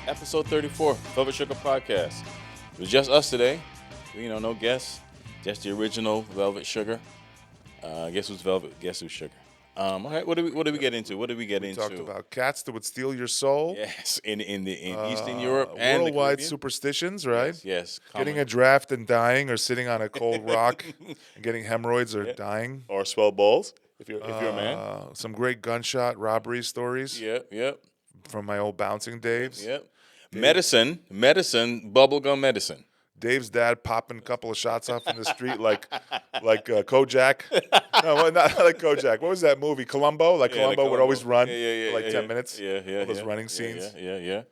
Episode 34, Velvet Sugar Podcast. It was just us today. No guests. Just the original Velvet Sugar. Guess who's Velvet? Guess who's Sugar? All right, what do we get into? What did we get We into? talked about cats that would steal your soul. Yes, in Eastern Europe and the Worldwide Caribbean. superstitions, right? Yes. Getting Common. a draft and dying, or sitting on a cold rock and getting hemorrhoids or Yeah. dying. Or swell balls if you're a man. Some great gunshot robbery stories Yep. from my old bouncing Daves. Yep. Medicine, bubblegum medicine. Dave's dad popping a couple of shots off in the street like Kojak. No, well, not like Kojak. What was that movie? Columbo? Like Yeah, the Columbo would always run Yeah, for like 10 yeah. minutes. Yeah. All those running scenes. Yeah.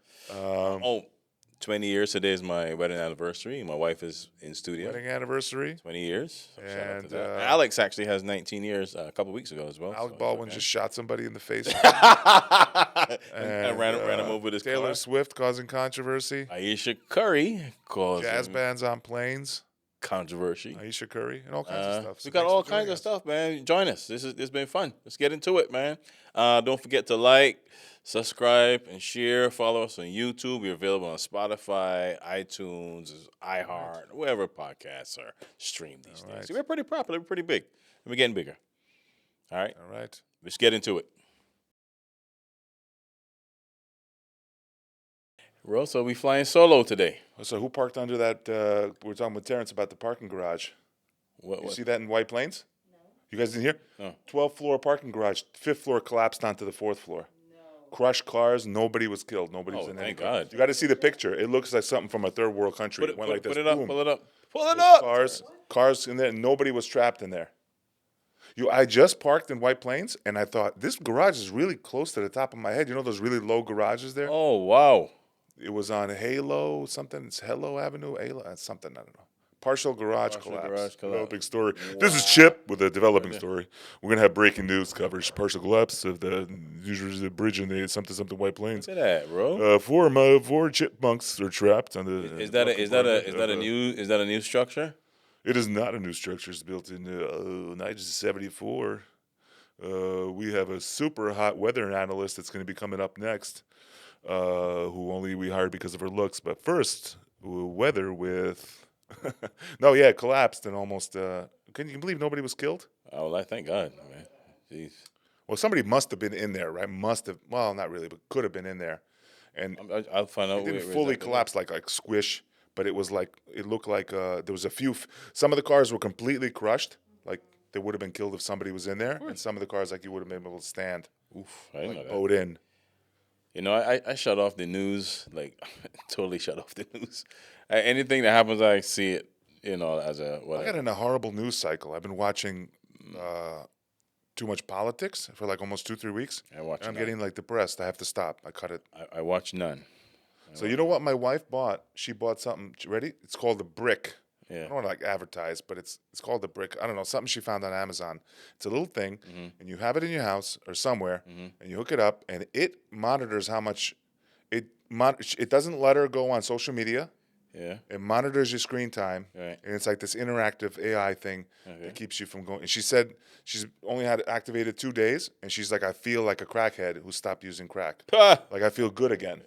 20 years. Today is my wedding anniversary. My wife is in studio. Wedding anniversary. 20 years. So shout out to And, that. Alex actually has 19 years a couple weeks ago as well. Alec so Baldwin it's just shot somebody in the face. and ran him over with his Taylor car. Swift causing controversy. Aisha Curry caused Jazz bands on planes. controversy. Aisha Curry and all kinds of stuff. We got all kinds of stuff, man. Join us. It's been fun. Let's get into it, man. Don't forget to like, subscribe, and share. Follow us on YouTube. We're available on Spotify, iTunes, iHeart, wherever podcasts are streamed these days. right. We're pretty popular. We're pretty big. And we're getting bigger. All right. All right. Let's get into it. So we flying solo today. So who parked under that? We were talking with Terrence about the parking garage. You see that in White Plains? No. You guys didn't hear? No. 12th floor parking garage. 5th floor collapsed onto the 4th floor. No. Crushed cars. Nobody was killed. Nobody was in any thank car. God. You got to see the picture. It looks like something from a third world country. Put It went like this. it up. Boom. Pull it up. Pull it There's up. Cars in there. Nobody was trapped in there. I just parked in White Plains, and I thought, this garage is really close to the top of my head. You know those really low garages there? Oh, wow. It was on Halo something. It's Hello Avenue. Something, I don't know. Partial garage collapse. Developing story. Wow. This is Chip with a developing story. We're gonna have breaking news coverage. Partial collapse of the bridge in the something White Plains. Look at that, bro. Four chipmunks are trapped on the. Is that a new structure? It is not a new structure. It's built in 1974. We have a super hot weather analyst that's going to be coming up next, who only we hired because of her looks. But first, weather with. No, yeah, it collapsed and almost. Can you believe nobody was killed? Oh, I thank God, man. Jeez. Well, somebody must have been in there, right? Must have. Well, not really, but could have been in there. And I'll find out. it didn't fully collapse like squish, but it was like it looked like there was a few. Some of the cars were completely crushed, like they would have been killed if somebody was in there, and some of the cars like you would have been able to stand. Oof, I didn't know that. Bowed in. I shut off the news, like totally shut off the news. Anything that happens, I see it, as a whatever. I got in a horrible news cycle. I've been watching too much politics for like almost 2-3 weeks. I'm getting like depressed. I have to stop. I cut it. I watch none. So you know what my wife bought? She bought something. Ready? It's called a brick. Yeah. I don't want to like advertise, but it's called the brick. I don't know, something she found on Amazon. It's a little thing, and you have it in your house or somewhere, and you hook it up, and it monitors how much it doesn't let her go on social media. Yeah. It monitors your screen time, Right. and it's like this interactive AI thing that keeps you from going. And she said she's only had it activated 2 days, and she's like, I feel like a crackhead who stopped using crack. Like I feel good again.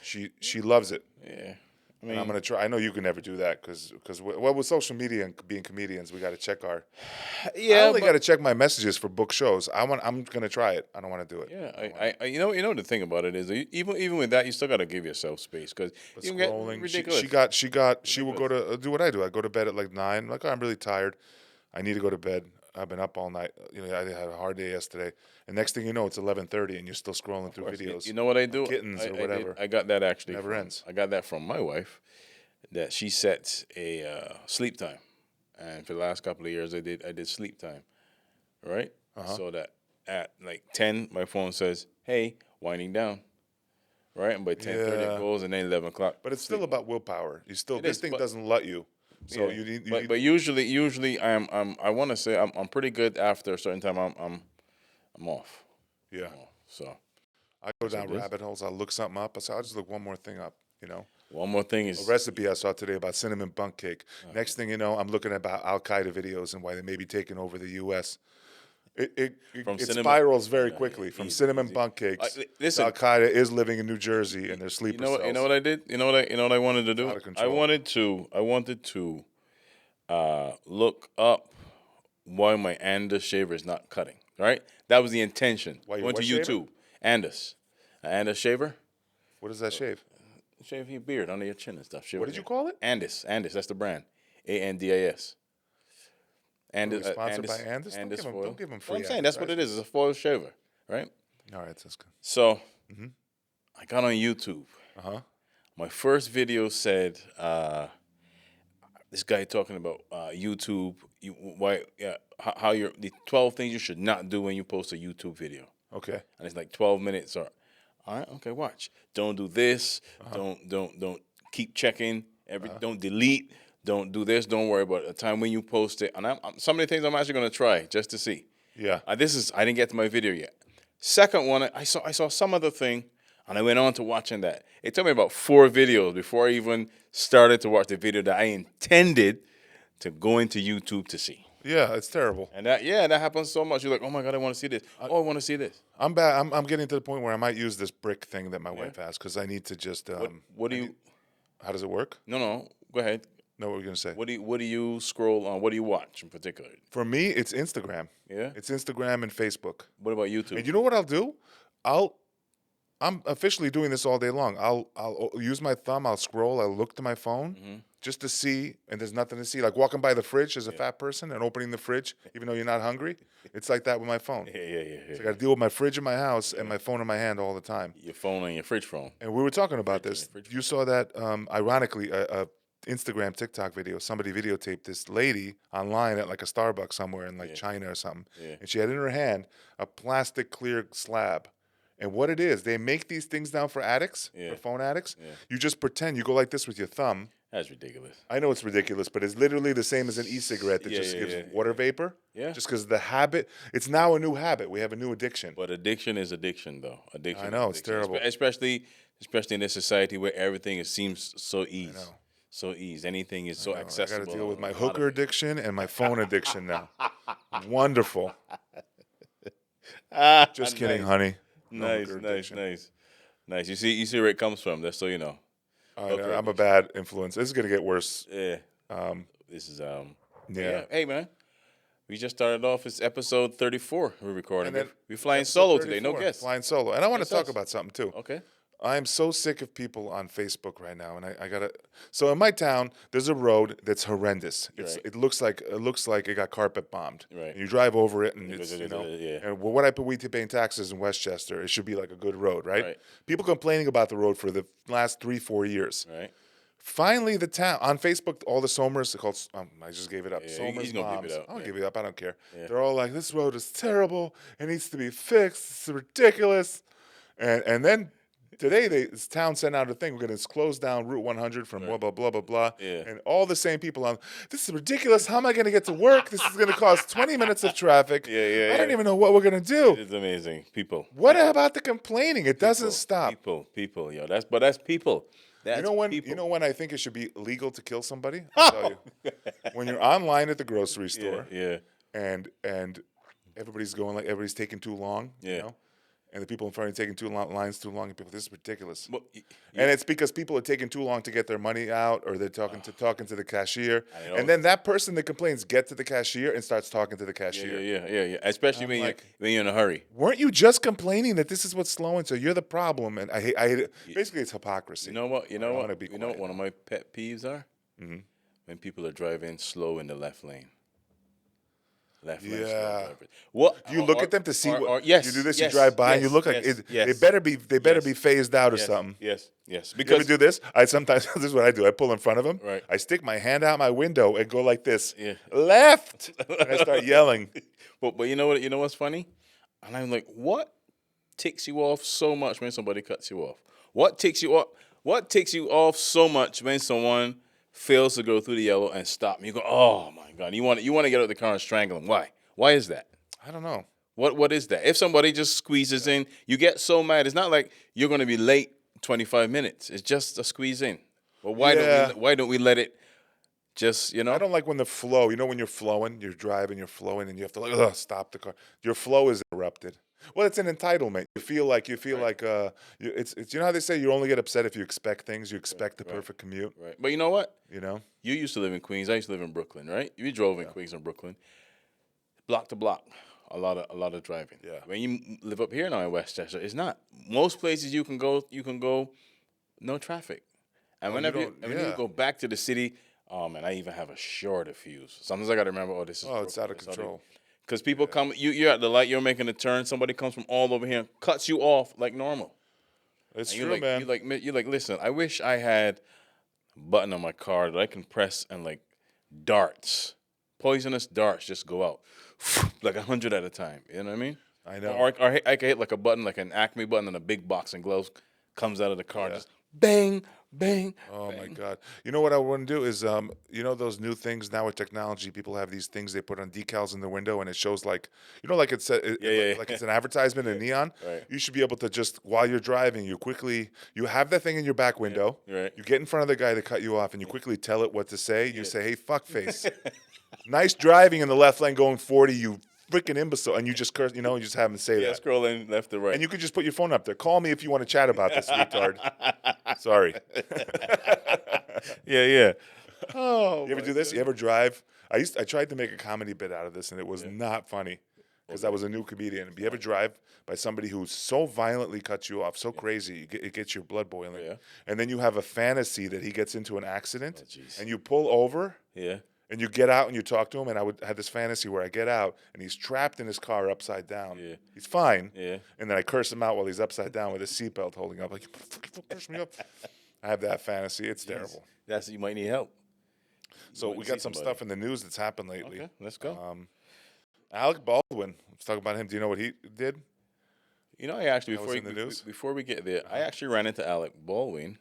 She loves it. Yeah. And I'm gonna try. I know you can never do that because with social media and being comedians, we got to check our. I only got to check my messages for book shows. I'm gonna try it. I don't want to do it. Yeah, I you know the thing about it is even with that you still got to give yourself space because you get ridiculous. She will go to do what I do. I go to bed at like 9. Like, oh, I'm really tired. I need to go to bed. I've been up all night. I had a hard day yesterday. And next thing you know, it's 11:30, and you're still scrolling through videos. You know what I do? Kittens or whatever. I got that actually. Never ends. I got that from my wife, that she sets a sleep time, and for the last couple of years I did sleep time, right? So that at like 10, my phone says, "Hey, winding down," right? And by 10:30 it goes, and then 11 o'clock. But it's still about willpower. This thing doesn't let you. So you need. But usually I want to say I'm pretty good after a certain time. I'm off. Yeah. So I go down rabbit holes. I'll look something up. I'll just look one more thing up. One more thing is a recipe I saw today about cinnamon bun cake. Next thing you know, I'm looking about Al Qaeda videos and why they may be taking over the U.S. It cinnamon, spirals very quickly from easy, cinnamon easy. bun cakes. Listen, Al Qaeda is living in New Jersey and their sleeper cells. you know what I did? You know what I wanted to do? Out of control. I wanted to look up why my Andis shaver is not cutting. Right? That was the intention. Why your Went to what shaver? YouTube. Andis. An Andis shaver. What does that shave? Shave your beard under your chin and stuff. Shave What did you call it? Andis. Andis. That's the brand. Andis. Are we sponsored by Andis? Don't give them free. Well, I'm saying that's what it is. It's a foil shaver, right? All right, that's good. So I got on YouTube. Uh-huh. My first video said this guy talking about YouTube, how the 12 things you should not do when you post a YouTube video. Okay. And it's like 12 minutes or all right, okay, watch. Don't do this. Don't keep checking. Don't delete. Don't do this. Don't worry about it. The time when you post it. And some of the things I'm actually going to try just to see. Yeah. I didn't get to my video yet. Second one, I saw some other thing, and I went on to watching that. It took me about 4 videos before I even started to watch the video that I intended to go into YouTube to see. Yeah, it's terrible. And that happens so much. You're like, oh my God, I want to see this. I want to see this. I'm bad. I'm getting to the point where I might use this brick thing that my wife has because I need to just. What do you? How does it work? No. Go ahead. No, what were you gonna say? What do you scroll on? What do you watch in particular? For me, it's Instagram. Yeah. It's Instagram and Facebook. What about YouTube? And you know what I'll do? I'm officially doing this all day long. I'll use my thumb. I'll scroll. I'll look to my phone just to see, and there's nothing to see. Like walking by the fridge as a fat person and opening the fridge, even though you're not hungry. It's like that with my phone. Yeah. So I got to deal with my fridge in my house and my phone in my hand all the time. Your phone and your fridge phone. And we were talking about this. You saw that, ironically, a Instagram TikTok video. Somebody videotaped this lady online at like a Starbucks somewhere in like China or something. Yeah. And she had in her hand a plastic clear slab. And what it is, they make these things now for addicts, for phone addicts. Yeah. You just pretend, you go like this with your thumb. That's ridiculous. I know it's ridiculous, but it's literally the same as an e-cigarette that just gives water vapor. Yeah. Just because the habit, it's now a new habit. We have a new addiction. But addiction is addiction, though. Addiction. I know, it's terrible. Especially in this society where everything seems so easy. I know. So easy. Anything is so accessible. I got to deal with my hooker addiction and my phone addiction now. Wonderful. Just kidding, honey. No nice. You see where it comes from. That's so you know. I'm a bad influence. This is gonna get worse. Yeah. This is yeah. Hey man, we just started off. It's episode 34. We're recording. We're flying solo 34, today. No guests. Flying solo, and I want to talk about something too. Okay. I'm so sick of people on Facebook right now, and I gotta. So in my town, there's a road that's horrendous. It looks like it got carpet bombed. Right. And you drive over it, and it's And what I we paying taxes in Westchester, it should be like a good road, right? People complaining about the road for the last 3-4 years. Right. Finally, the town on Facebook, all the Somers called. I just gave it up. Yeah, Somers he's gonna give it up. I'll give it up. I don't care. Yeah. They're all like, "This road is terrible. It needs to be fixed. It's ridiculous." And then today, this town sent out a thing. We're going to close down Route 100 from blah, blah, blah, blah, blah. Yeah. And all the same people on, this is ridiculous. How am I going to get to work? This is going to cause 20 minutes of traffic. I don't even know what we're going to do. It's amazing. People. What about the complaining? It doesn't stop. People, yo. That's people. You know when I think it should be legal to kill somebody? I'll tell you. When you're online at the grocery store. And everybody's taking too long. Yeah. You know? And the people in front are taking lines too long, and people, this is ridiculous. Well, and it's because people are taking too long to get their money out, or they're talking to the cashier. And then that person that complains gets to the cashier and starts talking to the cashier. Yeah. Especially when you're in a hurry. Weren't you just complaining that this is what's slowing? So you're the problem, and I hate it. Basically, it's hypocrisy. You know what? You know what one of my pet peeves are? Mm-hmm. When people are driving slow in the left lane. What do you look at them to see what? Yes, you do this. You drive by and you look like they better be phased out or something. Yes. Because you ever do this? Sometimes this is what I do. I pull in front of them. Right. I stick my hand out my window and go like this. Yeah. Left. And I start yelling. But you know what? You know what's funny? And I'm like, what ticks you off so much when somebody cuts you off? What ticks you off so much when someone fails to go through the yellow and stop me? You go, oh my God! You want to get out of the car and strangle him? Why? Why is that? I don't know. What is that? If somebody just squeezes in, you get so mad. It's not like you're going to be late 25 minutes. It's just a squeeze in. Well, why don't we let it just I don't like when the flow. You know, when you're flowing, you're driving, you're flowing, and you have to like stop the car. Your flow is interrupted. Well, it's an entitlement. You feel like it's you know how they say you only get upset if you expect things. You expect the perfect commute. right. But you know what? You know. You used to live in Queens. I used to live in Brooklyn, right? You drove in Queens and Brooklyn, block to block. A lot of driving. Yeah. When you live up here now in Westchester, it's not. Most places you can go, no traffic. And Oh, when you go back to the city, oh man, I even have a shorter fuse. Sometimes I gotta remember, oh, this is. Oh, it's out of control. Because people come, you're at the light, you're making a turn. Somebody comes from all over here, cuts you off like normal. It's And true, man. You're like, listen, I wish I had a button on my car that I can press and like darts, poisonous darts, just go out like 100 at a time. You know what I mean? I know. Or I can hit like a button, like an Acme button, and a big boxing gloves comes out of the car, Yeah. just bang, bang. Oh bang. my God! You know what I want to do is, you know those new things now with technology. People have these things they put on decals in the window, and it shows like, you know, like it's like it's an advertisement in neon. Right. You should be able to just while you're driving, you have that thing in your back window. Right. You get in front of the guy that cut you off, and you quickly tell it what to say. You say, "Hey, fuckface, nice driving in the left lane going 40, you freaking imbecile," and you just curse, you know, and you just have him say Yeah, that. scrolling left to right. And you could just put your phone up there. Call me if you want to chat about this, retard. Sorry. yeah. Oh, You ever do this? You ever drive? I tried to make a comedy bit out of this, and it was not funny because I was a new comedian. You ever drive by somebody who so violently cuts you off, so crazy, it gets your blood boiling, and then you have a fantasy that he gets into an accident, and you pull over, and you get out and you talk to him, and I would have this fantasy where I get out and he's trapped in his car upside down. Yeah. He's fine. Yeah. And then I curse him out while he's upside down with his seatbelt holding up. Like, you fucking curse me up. I have that fantasy. It's terrible. You might need help. So we got some stuff in the news that's happened lately. Okay, let's go. Alec Baldwin. Let's talk about him. Do you know what he did? You know, I actually That was in the news? before we get there, I actually ran into Alec Baldwin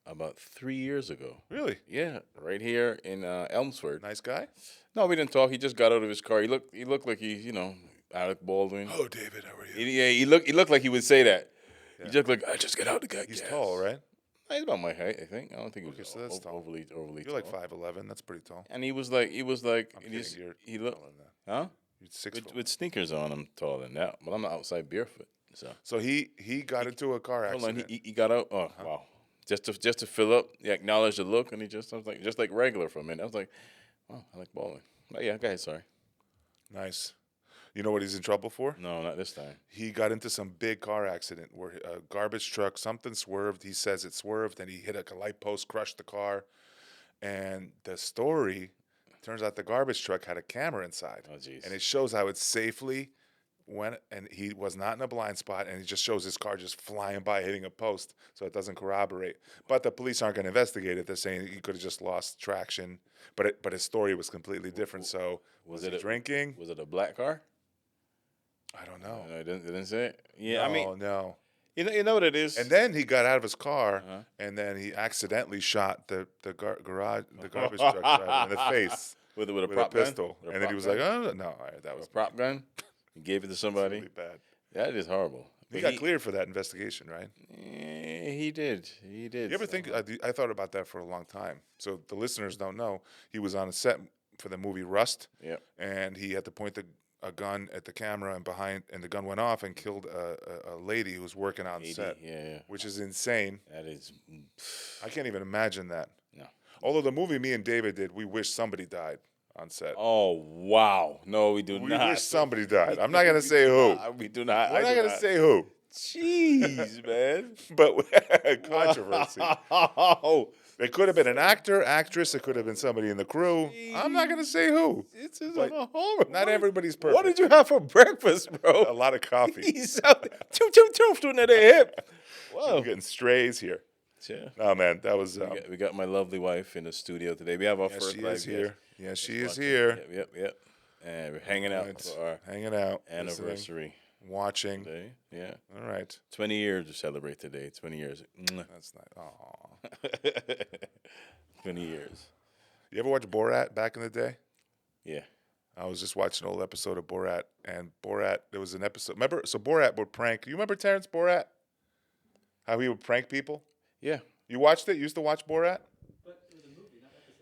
about 3 years ago. Really? Yeah, right here in Elmsford. Nice guy? No, we didn't talk. He just got out of his car. He looked like Alec Baldwin. Oh, David, how are you? He looked like he would say that. Yeah. He just looked like, I just get out the guy. He's tall, right? He's about my height, I think. I don't think he was so that's tall. overly You're tall. like 5'11". That's pretty tall. And he was like, I'm kidding. he looked, taller than that. huh? You're 6 foot. With sneakers on, I'm taller than that. But I'm not outside barefoot. So he got into a car accident. Hold on, he got out. Oh wow! Just to fill up, he acknowledged the look, and I was like, just like regular for a minute. I was like, oh, I like bowling. But yeah, go ahead. Sorry. Nice. You know what he's in trouble for? No, not this time. He got into some big car accident where a garbage truck, something swerved. He says it swerved, and he hit a light post, crushed the car. And the story, turns out the garbage truck had a camera inside. Oh, jeez. And it shows how it safely went, and he was not in a blind spot, and it just shows his car just flying by, hitting a post, so it doesn't corroborate. But the police aren't going to investigate it. They're saying he could have just lost traction. But his story was completely different. So was he drinking? Was it a black car? I don't know. No, it didn't say it. Yeah, no, I mean, no. You know what it is. And then he got out of his car, and then he accidentally shot the garbage truck driver in the face with a pistol. Gun? And then he was like, "Oh no, that was a prop gun." He gave it to somebody. Really bad. That is horrible. He got cleared for that investigation, right? He did. You ever think? I thought about that for a long time. So the listeners don't know. He was on a set for the movie Rust. Yep. And he had to point a gun at the camera, and the gun went off and killed a lady who was working on set. Yeah. Which is insane. That is. I can't even imagine that. No. Although the movie me and David did, we wish somebody died on set. Oh wow! No, we do not. We wish somebody died. I'm not gonna say who. We do not. We're not gonna say who. Jeez, man. But controversy. Oh, It could have been an actor, actress. It could have been somebody in the crew. I'm not gonna say who. It's a horror. Not everybody's perfect. What did you have for breakfast, bro? A lot of coffee. He's out there. Toof doing that hip. We're Whoa. getting strays here. Yeah. Oh man, that was. We got my lovely wife in the studio today. We have our first she live is here. guest. Yeah, she is here. Yep. And we're hanging out for our Hanging out, anniversary watching. today. Yeah. All right. 20 years to celebrate today. 20 years. That's nice. Aw. 20 years. You ever watch Borat back in the day? Yeah. I was just watching an old episode of Borat, and Borat, there was an episode. Remember? So Borat would prank. You remember Terrence Borat? How he would prank people? Yeah. You watched it? You used to watch Borat?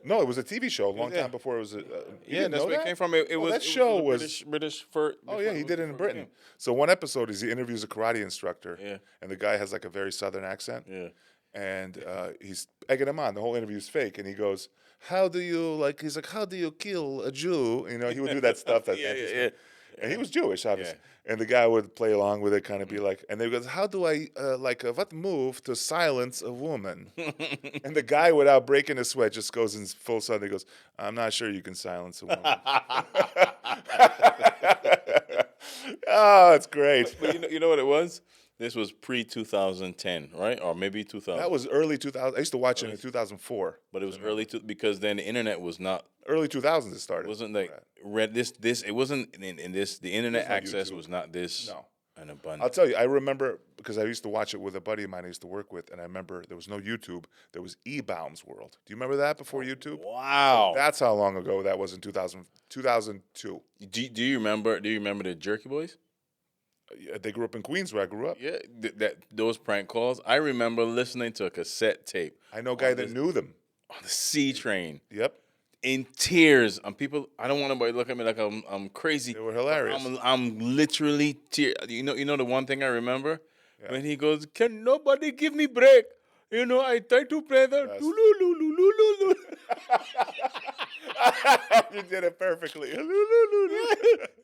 No, it was a TV show a long Yeah. time before it was. You Yeah, didn't that's know where it that? came from. It Oh, was that it show was a was. British for. Oh before yeah, he did it in before Britain. became- So one episode is he interviews a karate instructor, Yeah. and the guy has like a very southern accent, Yeah. and he's egging him on. The whole interview's fake, and he goes, "How do you like?" He's like, "How do you kill a Jew?" You know, he would do that stuff that Yeah, anti yeah, and he yeah. was Jewish, obviously. Yeah. And the guy would play along with it, kind of be like, and they goes, "How do I what move to silence a woman?" And the guy, without breaking a sweat, just goes in full sun. He goes, "I'm not sure you can silence a woman." Oh, it's great. But you know what it was? This was pre 2010, right? Or maybe 2000. That was early 2000. I used to watch it in 2004. But it was early because then the internet was not Early 2000s it started. wasn't like read this it wasn't in this the internet no access YouTube. was not this No. an I'll abundance. tell you, I remember because I used to watch it with a buddy of mine I used to work with, and I remember there was no YouTube. There was E-Bombs World. Do you remember that before YouTube? Wow. That's how long ago that was in 2002. Do you remember the Jerky Boys? Yeah, they grew up in Queens where I grew up. Yeah, that those prank calls. I remember listening to a cassette tape I know a guy that knew them. on the C train Yep. in tears. And people, I don't want anybody to look at me like I'm crazy. They were but hilarious. I'm literally tear. You know the one thing I remember when he goes, "Can nobody give me break?" You know, I try to play the Yes. lulu. You did it perfectly. And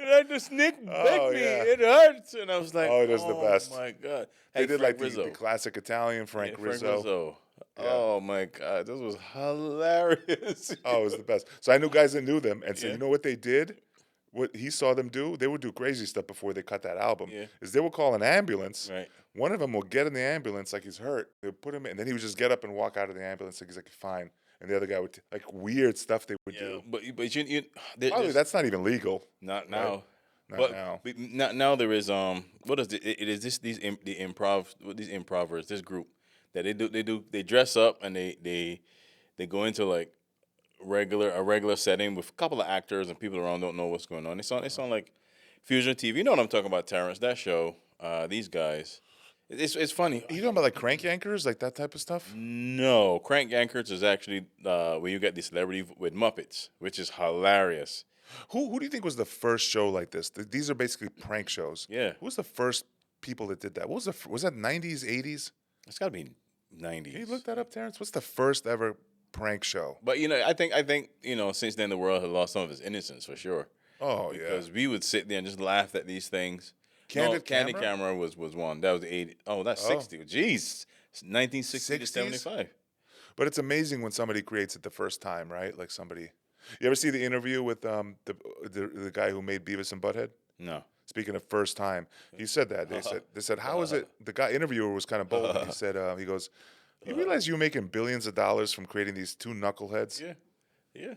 then the snake bit me. yeah. It hurts, and I was like, Oh, it is the best. Oh my god! They Hey, did Frank like the classic Italian Frank Rizzo. Yeah. Oh my god, this was hilarious. Oh, it was the best. So I knew guys that knew them, and so Yeah. you know what they did? What he saw them do? They would do crazy stuff before they cut that album. Yeah. Is they would call an ambulance. Right. One of them will get in the ambulance like he's hurt. They would put him in, and then he would just get up and walk out of the ambulance like he's like fine. And the other guy would like weird stuff they would Yeah, do. but Probably there's, that's not even legal. not now. Not But now. not now there is what is it is this these the improvers this group that they dress up and they go into like a regular setting with a couple of actors and people around don't know what's going on. It's on like Fusion TV. You know what I'm talking about, Terrence? That show. These guys. It's funny. You talking about like crank yankers, like that type of stuff? No, Crank Yankers is actually where you get the celebrity with Muppets, which is hilarious. Who do you think was the first show like this? These are basically prank shows. Yeah. Who was the first people that did that? What was was that 90s, 80s? It's got to be 90s. Can you look that up, Terrence? What's the first ever prank show? But I think since then the world has lost some of its innocence for sure. Oh yeah. Because we would sit there and just laugh at these things. Candid Candid Camera? Camera was one. That was the 80. Oh, that's 60. Jeez. 1960 to 60s? 75. But it's amazing when somebody creates it the first time, right? Like somebody. You ever see the interview with the guy who made Beavis and Butthead? No. Speaking of first time, he said that they said how is it? The guy interviewer was kind of bold. And he said he goes, "You realize you're making billions of dollars from creating these two knuckleheads?" Yeah. Yeah.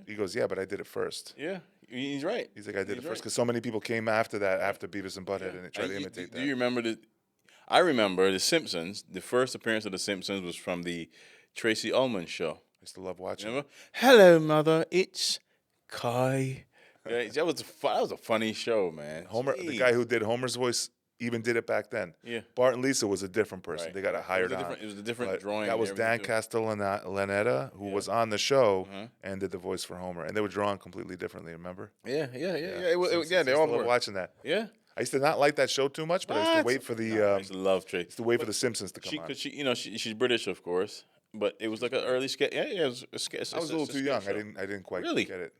He goes, "Yeah, but I did it first." Yeah. He's right. He's like, "I did it He's first right. because so many people came after that, after Beavis and Butthead, and they tried to You- imitate do that." you remember I remember The Simpsons. The first appearance of The Simpsons was from the Tracy Ullman show. I used to love watching. Remember? Hello, mother. It's Kai. Yeah, that was a funny show, man. Homer, the Jeez. guy who did Homer's voice, even did it back then. Yeah. Bart and Lisa was a different person. Right. They got hired on. It was a different But drawing. that and was Dan everything, too. Castellaneta, who was on the show Uh-huh. and did the voice for Homer, and they were drawn completely differently. Remember? Yeah. Simpsons. They I used to all love were. watching that. Yeah. I used to not like that show too much, but I used to What? wait for the I used to love Tracy. used to wait for the Simpsons to come on. Because she's British, of course, but it was like an early sketch. Yeah, it was a sketch. I was a little too young. I didn't quite Really? get it.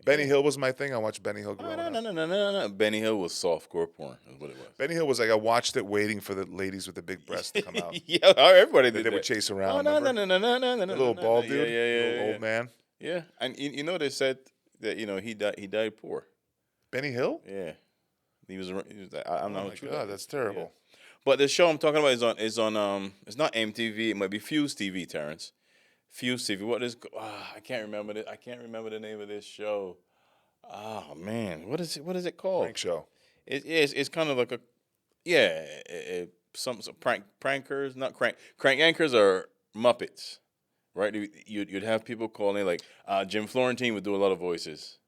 Benny Hill was my thing. I watched Benny Hill growing up. No. Benny Hill was softcore porn. Is what it was. Benny Hill was like I watched it waiting for the ladies with the big breasts to come out. Yeah, everybody did They that. would chase around. Oh, no. The little bald dude, Yeah. little old man. Yeah, and they said that he died poor. Benny Hill? Yeah, he was I'm Oh not my sure. God, that's terrible. But the show I'm talking about is on it's not MTV. It might be Fuse TV, Terrence. Fuse TV. What is? I can't remember it. I can't remember the name of this show. Oh man, what is it called? Prank show. It's kind of like some prankers, not crank anchors are Muppets, right? You'd have people calling like Jim Florentine would do a lot of voices.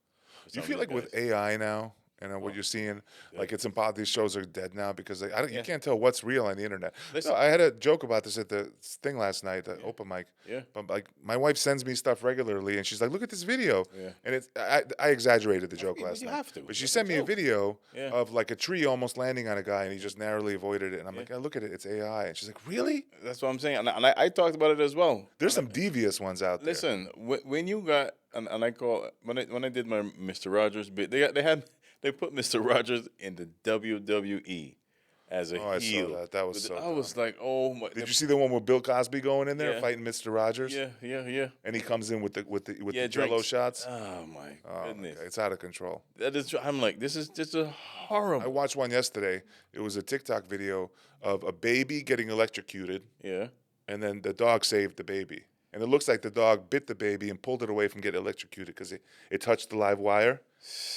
Do you feel like with AI now, And what you're seeing, like it's impossible. These shows are dead now because you Yeah. can't tell what's real on the internet. Listen. No, I had a joke about this at the thing last night, the open mic. Yeah. But like my wife sends me stuff regularly, and she's like, "Look at this video," Yeah. and I exaggerated the joke But last you night. have to. But she That's sent me a joke. video Yeah. of like a tree almost landing on a guy, and he just narrowly avoided it. And I'm Yeah. like, "Oh, look at it, it's AI." And she's like, "Really?" That's what I'm saying. And I talked about it as well. There's some devious ones out there. Listen, when you got and I call when I did my Mr. Rogers bit, they put Mr. Rogers in the WWE as a Oh, I heel. saw that. That was so I dumb. was like, oh my. Did you see the one with Bill Cosby going in there Yeah. fighting Mr. Rogers? Yeah. And he comes in with the Yeah, Jello drinks. shots. Oh my Oh, goodness. okay. It's out of control. That is. I'm like, this is just a I horrible. watched one yesterday. It was a TikTok video of a baby getting electrocuted, Yeah. and then the dog saved the baby. And it looks like the dog bit the baby and pulled it away from getting electrocuted because it touched the live wire.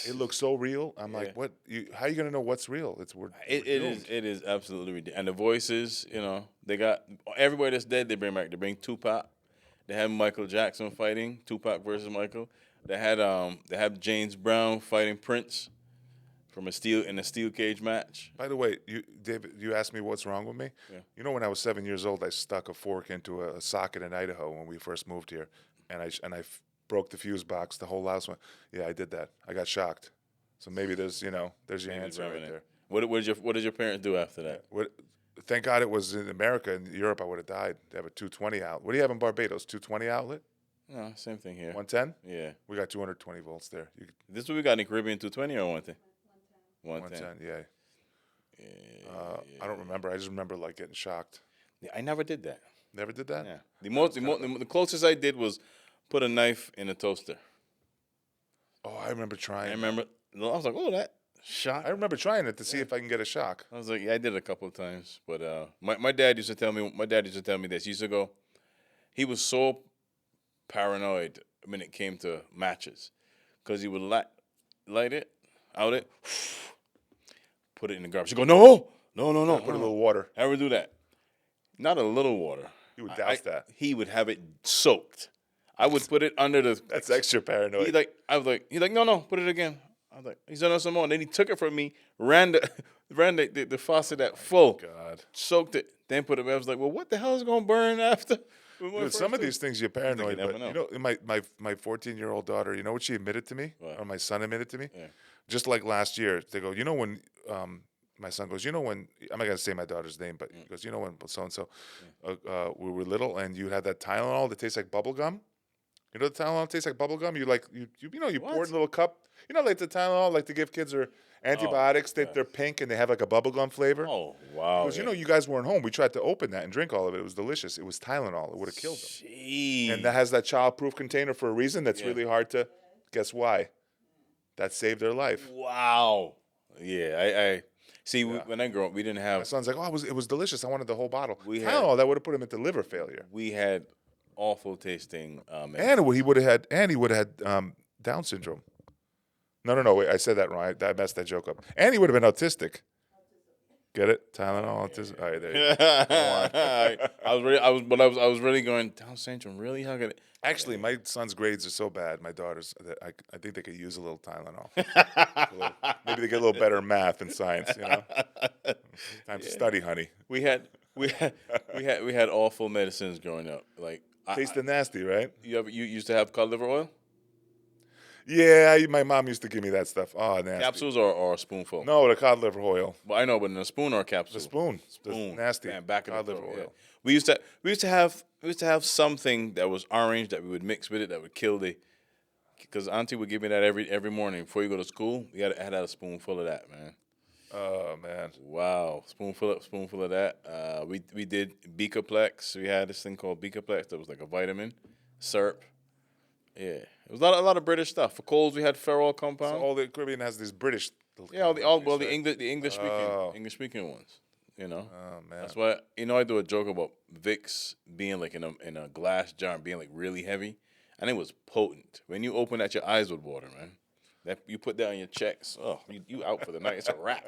It looks so real. I'm like, what? How are you gonna know what's real? It is absolutely ridiculous. And the voices, they got everybody that's dead. They bring back. They bring Tupac. They had Michael Jackson fighting Tupac versus Michael. They had James Brown fighting Prince from a steel cage match. By the way, David, you asked me what's wrong with me. Yeah. You know, when I was 7 years old, I stuck a fork into a socket in Idaho when we first moved here, and I broke the fuse box. The whole house went. Yeah, I did that. I got shocked. So maybe there's your answer right there. What did your parents do after that? Thank God it was in America. In Europe, I would have died. They have a 220 outlet. What do you have in Barbados? 220 outlet? No, same thing here. 110? Yeah. We got 220 volts there. This is what we got in the Caribbean 220 or 110? 110, yeah. I don't remember. I just remember like getting shocked. Yeah, I never did that. Never did that? Yeah. The closest I did was put a knife in a toaster. Oh, I remember trying. I remember. I was like, oh, that shot. I remember trying it to see if I can get a shock. I was like, yeah, I did it a couple of times, but my dad used to tell me. My dad used to tell me this. He used to go. He was so paranoid when it came to matches, because he would light it, out it, put it in the garbage. He'd go, no. Put a little water. Ever do that? Not a little water. You would douse that. He would have it soaked. I would put it under the. That's extra paranoid. He's like, no, put it again. I was like, he's done some more. And then he took it from me, ran the faucet at full, God. soaked it, then put it back. I was like, well, what the hell is going to burn after? Dude, some of these things you're paranoid, never but know. my 14-year-old daughter, you know what she admitted to me, What? or my son admitted to me, Yeah. just like last year. They go, when my son goes, when I'm not gonna say my daughter's name, but he goes, when so and so we were little, and you had that Tylenol that tastes like bubble gum. You know the Tylenol tastes like bubble gum. You pour it in a little cup. Like the Tylenol, like to give kids or antibiotics. They're pink and they have like a bubble gum flavor. Oh, wow. Because you guys weren't home. We tried to open that and drink all of it. It was delicious. It was Tylenol. It would have killed them. Jeez. And that has that child-proof container for a reason. That's really hard to guess why. That saved their life. Wow. Yeah, I see. When I grew up, we didn't My have. son's like, oh, it was delicious. I wanted the whole bottle. Tylenol, that would have put him into liver failure. We had awful tasting. And he would have had Down syndrome. No, wait, I said that wrong. I messed that joke up. And he would have been autistic. Get it? Tylenol, autism. All right, there you go. I was really going, Down syndrome. Really? How could it? Actually, my son's grades are so bad. My daughter's. That I think they could use a little Tylenol. Maybe they get a little better math and science. Time to study, honey. We had awful medicines growing up. Like Tasting nasty, right? you used to have cod liver oil? Yeah, my mom used to give me that stuff. Oh, nasty. Capsules or a spoonful? No, the cod liver oil. Well, I know, but in a spoon or a capsule? The spoon. Spoon. The nasty. Man, back in cod the liver yeah. oil. We used to have something that was orange that we would mix with it that would kill because Auntie would give me that every morning before you go to school. You had to have a spoonful of that, man. Oh man. Wow, spoonful of that. We did Becaplex. We had this thing called Becaplex that was like a vitamin syrup. Yeah, it was a lot of British stuff. For colds, we had Ferrol compound. So all the Caribbean has these British. The English speaking ones. Oh man. That's why I do a joke about Vicks being like in a glass jar and being like really heavy, and it was potent. When you open that, your eyes would water, man. That you put that on your checks. Oh, you out for the night. It's a wrap.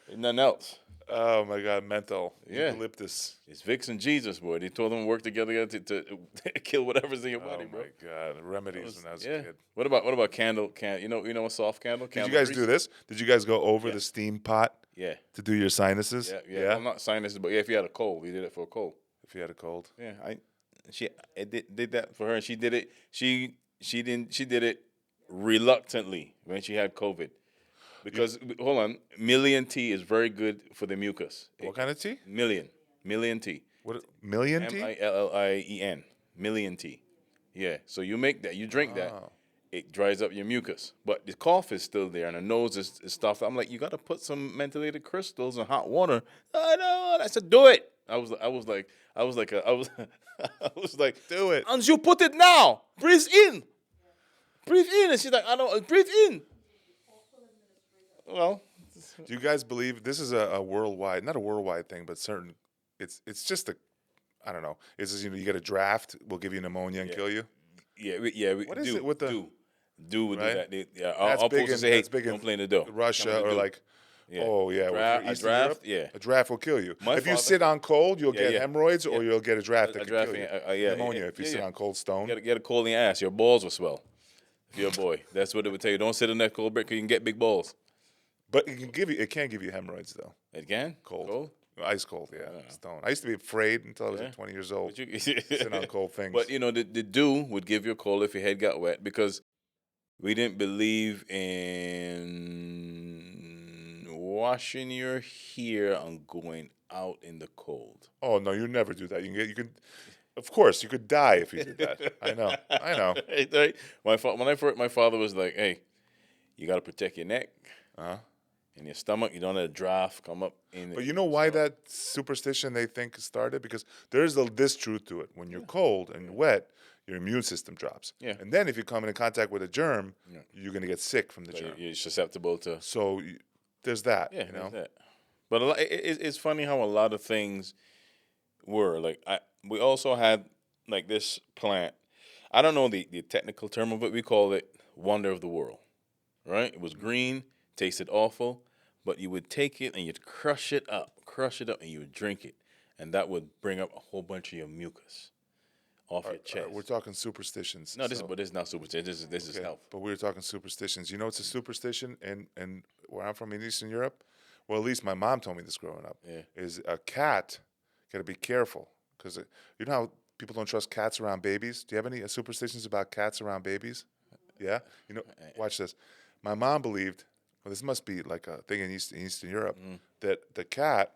Ain't nothing else. Oh my God, menthol, Yeah. eucalyptus. It's Vicks and Jesus, boy. They told them to work together to kill whatever's in your Oh body, bro. my God, remedies when I was a Yeah. kid. What about candle? You know a soft candle? Did you Candle guys do grease? this? Did you guys go over Yeah. the steam pot Yeah. to do your sinuses? Yeah. Yeah, Well, not sinuses, but yeah, if you had a cold, you did it for a cold. if you had a cold. Yeah. I did that for her, and she did it. She did it reluctantly when she had COVID. You, Because hold on, million tea is very good for the mucus. what kind of tea? Million tea. What, million tea? Millien. Million tea. Yeah. So you make that, you drink that, Oh. it dries up your mucus. But the cough is still there and the nose is stuffed. I'm like, you gotta put some mentholated crystals in hot water. I know. I said, do it. I was like, Do it. and you put it now. Breathe in. Breathe in. And she's like, I don't breathe in. Well, Do you guys believe this is a worldwide, not a worldwide thing, but certain? It's just a, I don't know. It's just, you get a draft, will give you pneumonia and kill you. What is it with the- do would right? do that? That's I'll big post and in say, hey, that's big in don't play in the dough. Russia Come or to do. like, Yeah. oh yeah, Draft- Eastern a draft, Europe, yeah. a draft will kill you. My If you father- sit on cold, you'll Yeah, get yeah. hemorrhoids, or Yeah. you'll get a draft that A could draft, kill you. yeah, Pneumonia if you sit on cold stone. Get a cold in your ass. Your balls will swell. If you're a boy, that's what it would tell you. Don't sit in that cold brick because you can get big balls. But it can give you hemorrhoids though. Again, Cold. Ice cold, yeah, stone. I used to be afraid until I was Yeah. like 20 years old. But you Sit on cold things. But the dew would give you a cold if your head got wet because we didn't believe in washing your hair and going out in the cold. Oh no, you never do that. Of course, you could die if you did that. I know. Right? My father was like, "Hey, you got to protect your neck Uh-huh. and your stomach. You don't let a draft come up in." But you know why that superstition they think started? Because there's this truth to it. When you're cold and wet, your immune system drops. Yeah. And then if you come into contact with a germ, you're going to get sick from the germ. You're susceptible to. So there's that. Yeah, you know. that's it. But it's funny how a lot of things were like. We also had like this plant. I don't know the technical term of it. We call it wonder of the world. Right? It was green, tasted awful, but you would take it and you'd crush it up, and you would drink it, and that would bring up a whole bunch of your mucus off your chest. We're talking superstitions. No, this so- is not superstition. This is Okay, health. but we were talking superstitions. You know, it's a superstition, and where I'm from in Eastern Europe, well, at least my mom told me this growing up. Yeah. Is a cat got to be careful because you know how people don't trust cats around babies. Do you have any superstitions about cats around babies? Yeah, you know, watch this. My mom believed. Well, this must be like a thing in Eastern Europe that the cat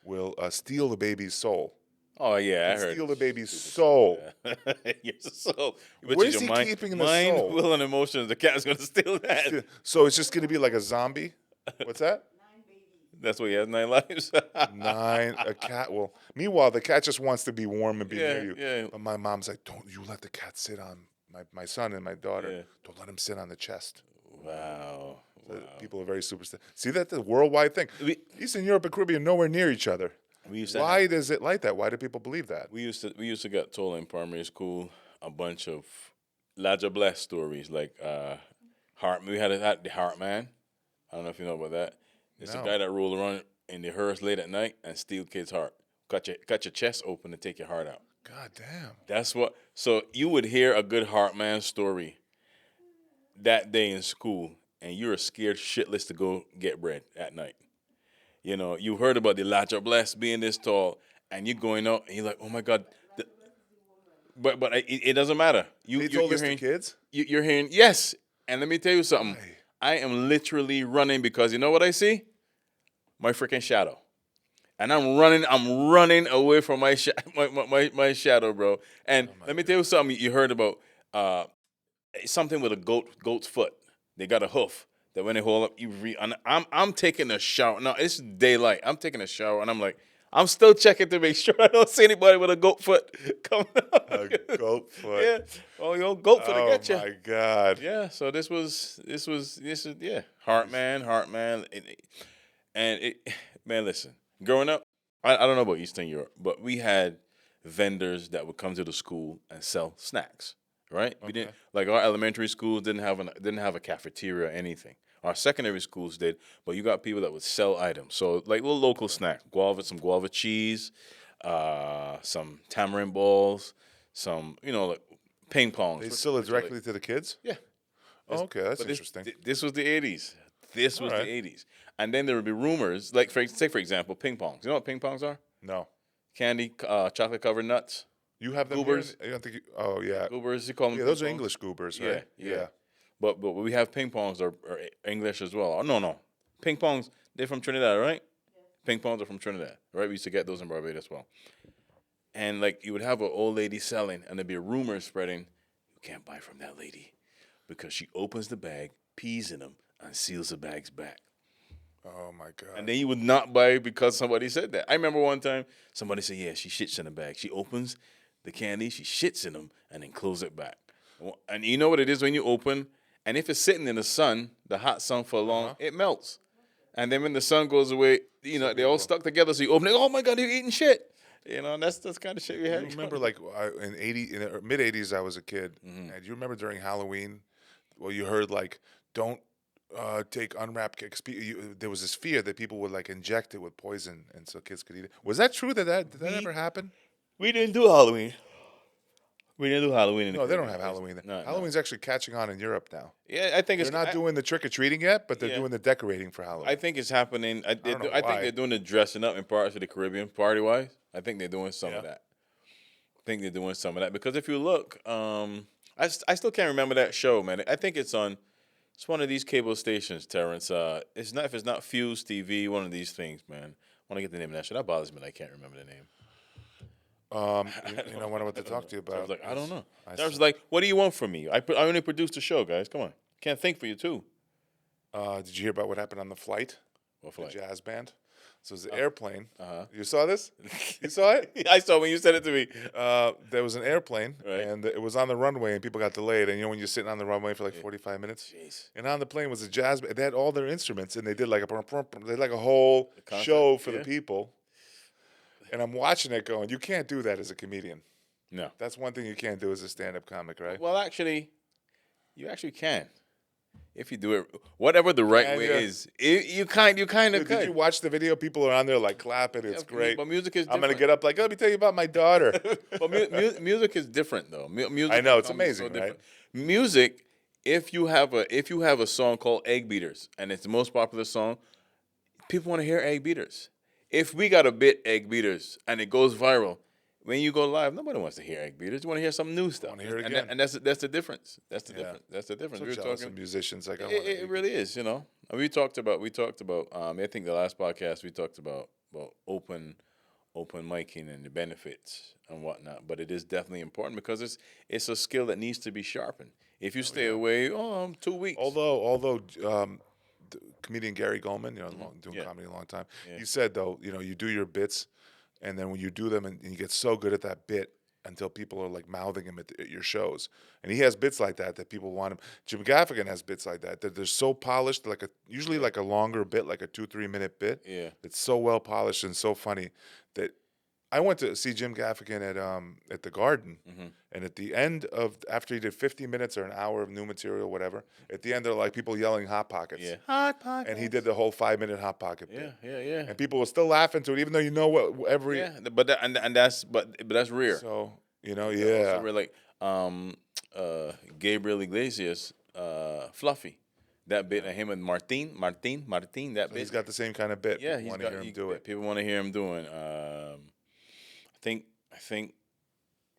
will steal the baby's soul. Oh yeah, I heard. Steal the baby's soul. Your soul. What is he keeping the mind, soul? will, and emotions. The cat's gonna steal that. So it's just going to be like a zombie. What's that? That's why he has 9 lives. 9, a cat will. Meanwhile, the cat just wants to be warm and be near you. yeah. But my mom's like, don't you let the cat sit on my son and my daughter. Yeah. Don't let him sit on the chest. Wow. People are very superstitious. See, that's a worldwide thing. Eastern Europe and Caribbean nowhere near each other. We used to Why have- is it like that? Why do people believe that? we used to get told in primary school a bunch of Ladja Bless stories like Heart. We had the Heart Man. I don't know if you know about that. It's No. a guy that roll around in the hearse late at night and steal kids' heart. Cut your chest open and take your heart out. God damn. That's what. So you would hear a good Heart Man story that day in school, and you're scared shitless to go get bread at night. You know, you heard about the Ladja Bless being this tall, and you're going out, and you're like, oh my God. But it doesn't matter. They told You're this to hearing, kids? you're hearing, yes. And let me tell you something. Why? I am literally running because you know what I see? My freaking shadow. And I'm running away from my my shadow, bro. And let me tell you something you heard about something with a goat's foot. They got a hoof that when they hold up, and I'm taking a shower. Now it's daylight. I'm taking a shower and I'm like, I'm still checking to make sure I don't see anybody with a goat foot coming up. A goat foot. Yeah. Oh, your goat foot to get you. Oh my God. Yeah, so this is yeah, Heart Man, man, listen. Growing up, I don't know about Eastern Europe, but we had vendors that would come to the school and sell snacks, right? We didn't like our elementary schools didn't have a cafeteria or anything. Our secondary schools did, but you got people that would sell items. So like little local snack, some guava cheese, some tamarind balls, some like ping pongs. They sell it directly to the kids? Yeah. Oh, okay, that's But interesting. this was the 80s. This All was the right. 80s. And then there would be rumors, like for example, ping pongs. You know what ping pongs are? No. Candy, chocolate covered nuts. You have them Goobers. here? I don't think oh, yeah. Goobers, you call them Yeah, ping those are pongs? English goobers, Yeah, right? yeah. But we have ping pongs are English as well. Oh, no. Ping pongs, they're from Trinidad, right? Ping pongs are from Trinidad, right? We used to get those in Barbados as well. And like you would have an old lady selling, and there'd be a rumor spreading, you can't buy from that lady because she opens the bag, pees in them, and seals the bags back. Oh my God. And then you would not buy because somebody said that. I remember one time somebody said, yeah, she shits in the bag. She opens the candy, she shits in them, and then closes it back. And you know what it is when you open, and if it's sitting in the sun, the hot sun for long, it melts. And then when the sun goes away, they all stuck together. So you open it, oh my God, you're eating shit. That's the kind of shit we had. You remember, like in the mid '80s, I was a kid, and you remember during Halloween, well, you heard like, don't take unwrapped cakes. There was this fear that people would like inject it with poison, and so kids could eat it. Was that true? Did that ever happen? We didn't do Halloween. We didn't do Halloween in the No, they don't Caribbean. have Halloween. No. Halloween's actually catching on in Europe now. Yeah, I think They're not doing the trick or treating yet, but they're doing the decorating for Halloween. I think it's happening. I don't know think why. they're doing the dressing up in parts of the Caribbean, party wise. I think they're doing some of that. Because if you look, I still can't remember that show, man. I think it's on. It's one of these cable stations, Terrence. It's not if it's not Fuse TV, one of these things, man. I want to get the name of that show. That bothers me that I can't remember the name. You know what to talk to you about. I was like, I don't know. I I was like, what do you want from me? I only produced the show, guys. Come on, can't think for you too. Did you hear about what happened on the flight? What The flight? jazz band. So it was an airplane. You saw this? You saw it? I saw when you said it to me. There was an airplane, Right. and it was on the runway, and people got delayed. And when you're sitting on the runway for like 45 minutes, Jeez. and on the plane was a jazz band. They had all their instruments, and they did like a whole show for the people. And I'm watching it going, you can't do that as a comedian. No. That's one thing you can't do as a stand-up comic, right? Well, actually, you actually can. If you do it, whatever the right way is, you kind of Dude, could. did you watch the video? People are on there like clapping. It's great. But music is I'm different. gonna get up like, let me tell you about my daughter. But music is different, though. Music I know, it's and comedy is amazing, different. right? Music, if you have a song called Egg Beaters, and it's the most popular song, people want to hear Egg Beaters. If we got a bit Egg Beaters and it goes viral, when you go live, nobody wants to hear Egg Beaters. You want to hear some new stuff. Want to hear it and again. and that's the difference. That's the difference. That's the difference. So We were jealous talking. of musicians. Like, It really is, And we talked about. I think the last podcast we talked about open micing and the benefits and whatnot. But it is definitely important because it's a skill that needs to be sharpened. If you stay away, 2 weeks. Although the comedian Gary Goldman, doing comedy a long time, he said though, you do your bits, and then when you do them and you get so good at that bit until people are like mouthing him at your shows, and he has bits like that people want him. Jim Gaffigan has bits like that they're so polished, usually like a longer bit, like a 2-3 minute bit. Yeah. It's so well polished and so funny that I went to see Jim Gaffigan at the Garden, and at the end after he did 50 minutes or an hour of new material, whatever, at the end there are like people yelling Hot Pockets. Yeah. Hot Pockets. And he did the whole 5-minute Hot Pocket bit. Yeah. And people were still laughing to it, even though what every. Yeah, but that's rare. So Also rare, like Gabriel Iglesias, Fluffy, that bit, and him and Martin, that bit. He's got the same kind of bit. Yeah, People want to hear him do it. People want to hear him doing. I think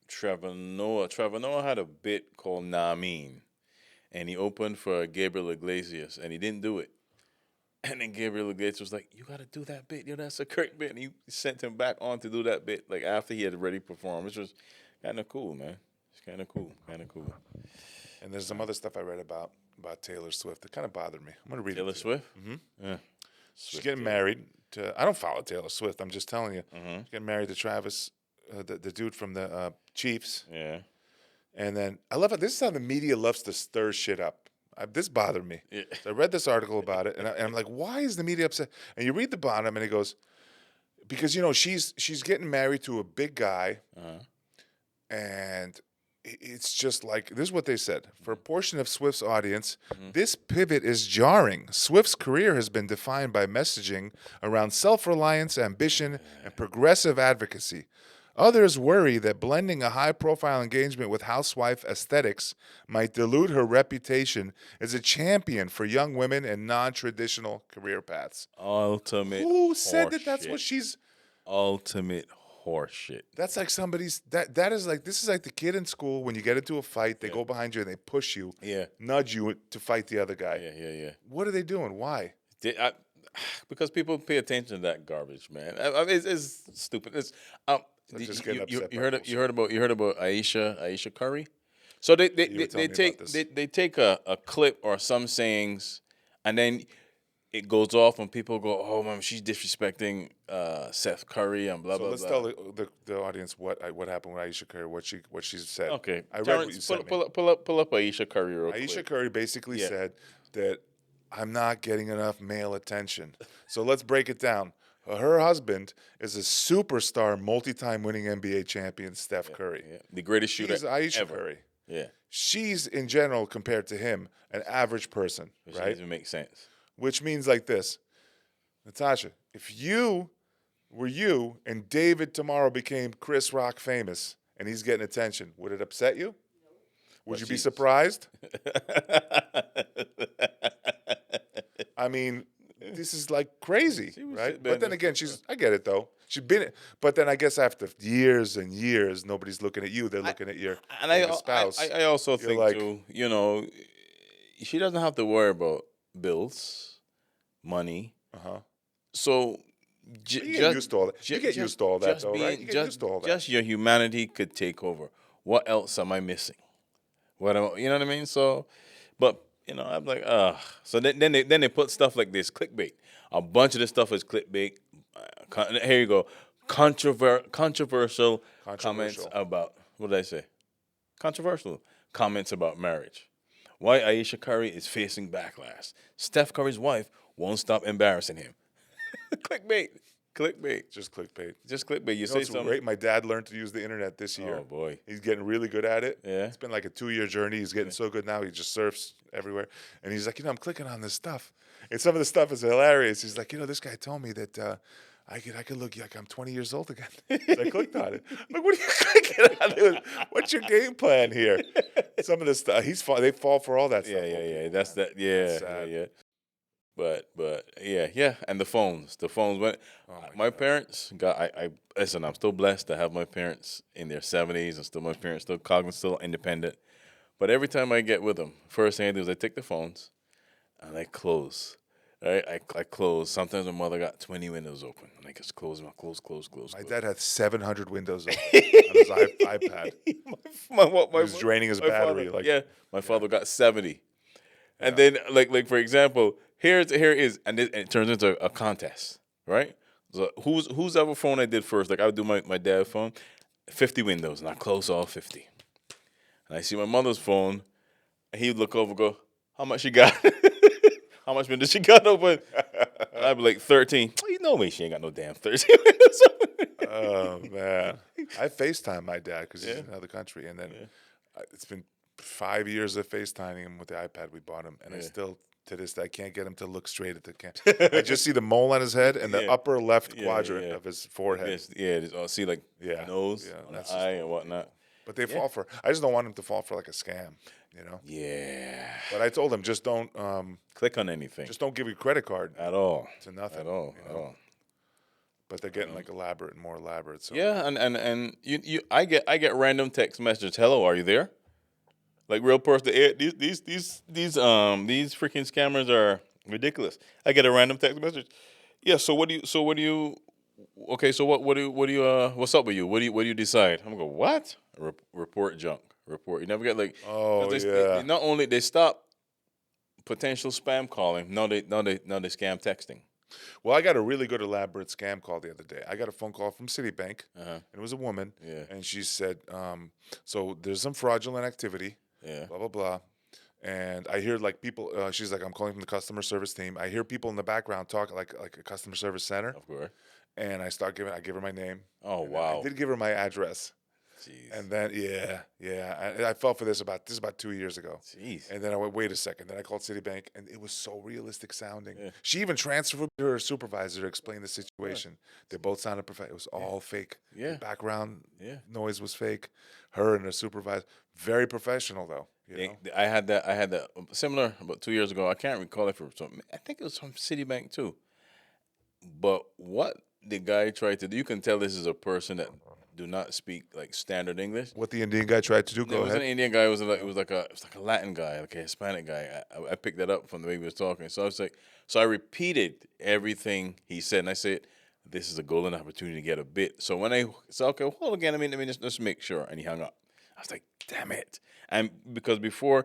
Trevor Noah had a bit called Nah Mean, and he opened for Gabriel Iglesias, and he didn't do it. And then Gabriel Iglesias was like, "You got to do that bit. That's a great bit." And he sent him back on to do that bit, like after he had already performed, which was kind of cool, man. It's kind of cool. And there's some other stuff I read about Taylor Swift that kind of bothered me. I'm going to read Taylor it. Swift? Yeah. She's getting married to. I don't follow Taylor Swift. I'm just telling you. She's getting married to Travis, the dude from the Chiefs. Yeah. And then I love it. This is how the media loves to stir shit up. This bothered me. Yeah. So I read this article about it, and I'm like, why is the media upset? And you read the bottom, and it goes, because she's getting married to a big guy, and it's just like this is what they said. For a portion of Swift's audience, Mm-hmm. this pivot is jarring. Swift's career has been defined by messaging around self-reliance, ambition, and progressive advocacy. Others worry that blending a high-profile engagement with housewife aesthetics might dilute her reputation as a champion for young women and non-traditional career paths. Ultimate Who said that that's horseshit. what she's Ultimate horseshit. that's like somebody's that is like this is like the kid in school when you get into a fight, they go behind you and they push you, Yeah. nudge you to fight the other guy. Yeah. What are they doing? Why? Because people pay attention to that garbage, man. It's stupid. It's just getting upset by bullshit. you heard about Aisha Curry. So they You were telling me take about this. they take a clip or some sayings, and then it goes off and people go, oh man, she's disrespecting Seth Curry and blah So blah let's blah. tell the audience what happened with Aisha Curry, what she said. Okay, I read Terrence, what you said. pull up Aisha Curry real Aisha quick. Curry basically Yeah. said that I'm not getting enough male attention. So let's break it down. Her husband is a superstar, multi-time winning NBA champion, Steph Curry. Yeah. The greatest shooter She's Aisha ever. Curry. Yeah, She's, in general, compared to him, an average person, which right? doesn't make sense. Which means like this, Natasha, if you were you and David tomorrow became Chris Rock famous and he's getting attention, would it upset you? Would you be surprised? I mean, this is like crazy, right? But then again, I get it though. She's been, but then I guess after years and years, nobody's looking at you. They're looking at your spouse. I also think like- too, she doesn't have to worry about bills, money. So You get used to all that. You get used to all that, though, right? You get used to all that. Just your humanity could take over. What else am I missing? You know what I mean? So, but I'm like, So then they put stuff like this, clickbait. A bunch of this stuff is clickbait. Here you go, controversial comments about what did I say? Controversial comments about marriage. Why Aisha Curry is facing backlash. Steph Curry's wife won't stop embarrassing him. Clickbait. Just clickbait. You say It's something. great. My dad learned to use the internet this year. Oh boy. He's getting really good at it. Yeah. It's been like a 2-year journey. He's getting so good now. He just surfs everywhere. And he's like, I'm clicking on this stuff. And some of the stuff is hilarious. He's like, this guy told me that I could look like I'm 20 years old again. So I clicked on it. I'm like, what are you clicking on? Dude? What's your game plan here? Some of the stuff, they fall for all that stuff. Yeah. That's that. Yeah, sad. yeah. But yeah. And the phones went. My parents got. I listen. I'm still blessed to have my parents in their 70s, and my parents still cognizant, still independent. But every time I get with them, first thing I do is I take the phones and I close. Right, I close. Sometimes my mother got 20 windows open, and I just close. My dad had 700 windows open on his iPad. He was draining his battery. Father, my father got 70, and then like for example, here is, and it turns into a contest, right? So whose ever phone I did first? Like I would do my dad's phone, 50 windows, and I close all 50. And I see my mother's phone, and he'd look over, and go, how much she got? How much windows she got open? And I'd be like 13. Oh, you know me, she ain't got no damn 13 windows open. Oh man, I FaceTime my dad because he's in another country, and then it's been 5 years of FaceTiming him with the iPad we bought him, and I still to this day I can't get him to look straight at the camera. I just see the mole on his head and the upper left quadrant of his forehead. See like nose, on the eye and whatnot. But they fall for. I just don't want him to fall for like a scam, Yeah. But I told him just don't click on anything. Just don't give your credit card at all to nothing at all. But they're getting like elaborate and more elaborate. So yeah, and I get random text messages. Hello, are you there? Like real person. These freaking scammers are ridiculous. I get a random text message. Yeah. So what do you? Okay. So what do you? What's up with you? What do you decide? I'm gonna go what? Report junk. Report. You never get like. They not only they stop potential spam calling. No, they scam texting. Well, I got a really good elaborate scam call the other day. I got a phone call from Citibank, and it was a woman, and she said, so there's some fraudulent activity, blah, blah, blah. And I hear like people, she's like, I'm calling from the customer service team. I hear people in the background talk like a customer service center. Of course. And I give her my name. Oh, wow. I did give her my address. Jeez. And then I fell for this about 2 years ago. Jeez. And then I went, wait a second. Then I called Citibank, and it was so realistic sounding. Yeah. She even transferred me to her supervisor to explain the situation. They both sounded perfect. It was all fake. Yeah. The background Yeah. noise was fake. Her and her supervisor, very professional though. I had that similar about 2 years ago. I can't recall it from some. I think it was from Citibank too. But what the guy tried to do, you can tell this is a person that do not speak like standard English. What the Indian guy tried to do? It Go was ahead. an Indian guy. It was like a Latin guy, like a Hispanic guy. I picked that up from the way he was talking. So I was like, so I repeated everything he said, and I said, "This is a golden opportunity to get a bit." So when I said, "Okay, hold again, let me just make sure," and he hung up. I was like, "Damn it!" And because before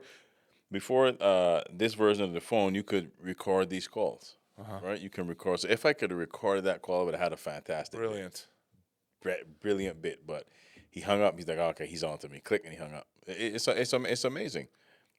this version of the phone, you could record these calls, right? You can record. So if I could have recorded that call, I would have had a fantastic, Brilliant. brilliant bit. But he hung up. He's like, "Okay, he's on to me." Click, and he hung up. It's amazing.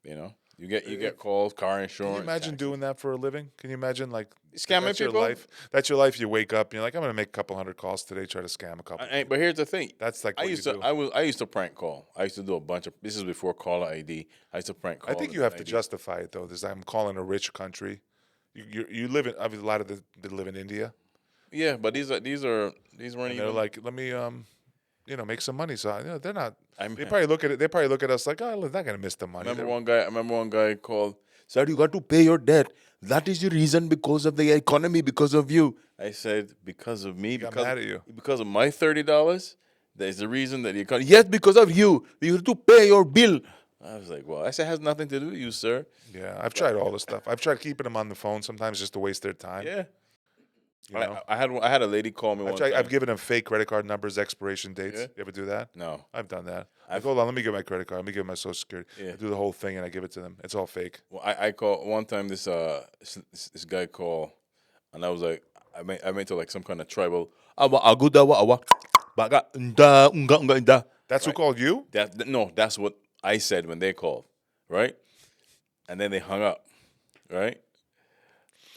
You get calls, car insurance. Can you imagine taxes. doing that for a living? Can you imagine Scamming that's your people? life? That's your life. You wake up, you're like, I'm gonna make a couple hundred calls today, try to scam a couple. But here's the thing. That's like I what used you to do. I used to prank call. I used to do a bunch of. This is before caller ID. I used to prank call. I think you have to justify it though. This I'm calling a rich country. You live in obviously a lot of they live in India. Yeah, but these weren't And they're even. like, let me make some money. So they're not. I'm- They probably look at it. They probably look at us like, oh, they're not gonna miss the money. I remember one guy called. Sir, you got to pay your debt. That is the reason because of the economy, because of you. I said because of me, got because mad at you. because of my $30. That is the reason that the economy. Yes, because of you. You have to pay your bill. I was like, well, I said it has nothing to do with you, sir. Yeah, I've tried all this stuff. I've tried keeping them on the phone sometimes just to waste their time. Yeah. You know? I had a lady call me one time. I've given them fake credit card numbers, expiration dates. Yeah. You ever do that? No. I've done that. Hold on, let me get my credit card. Let me get my social security. Yeah. I do the whole thing and I give it to them. It's all fake. Well, I called one time. This guy called, and I was like, I went to like some kind of tribal. That's who called you? No, that's what I said when they called, right? And then they hung up, right?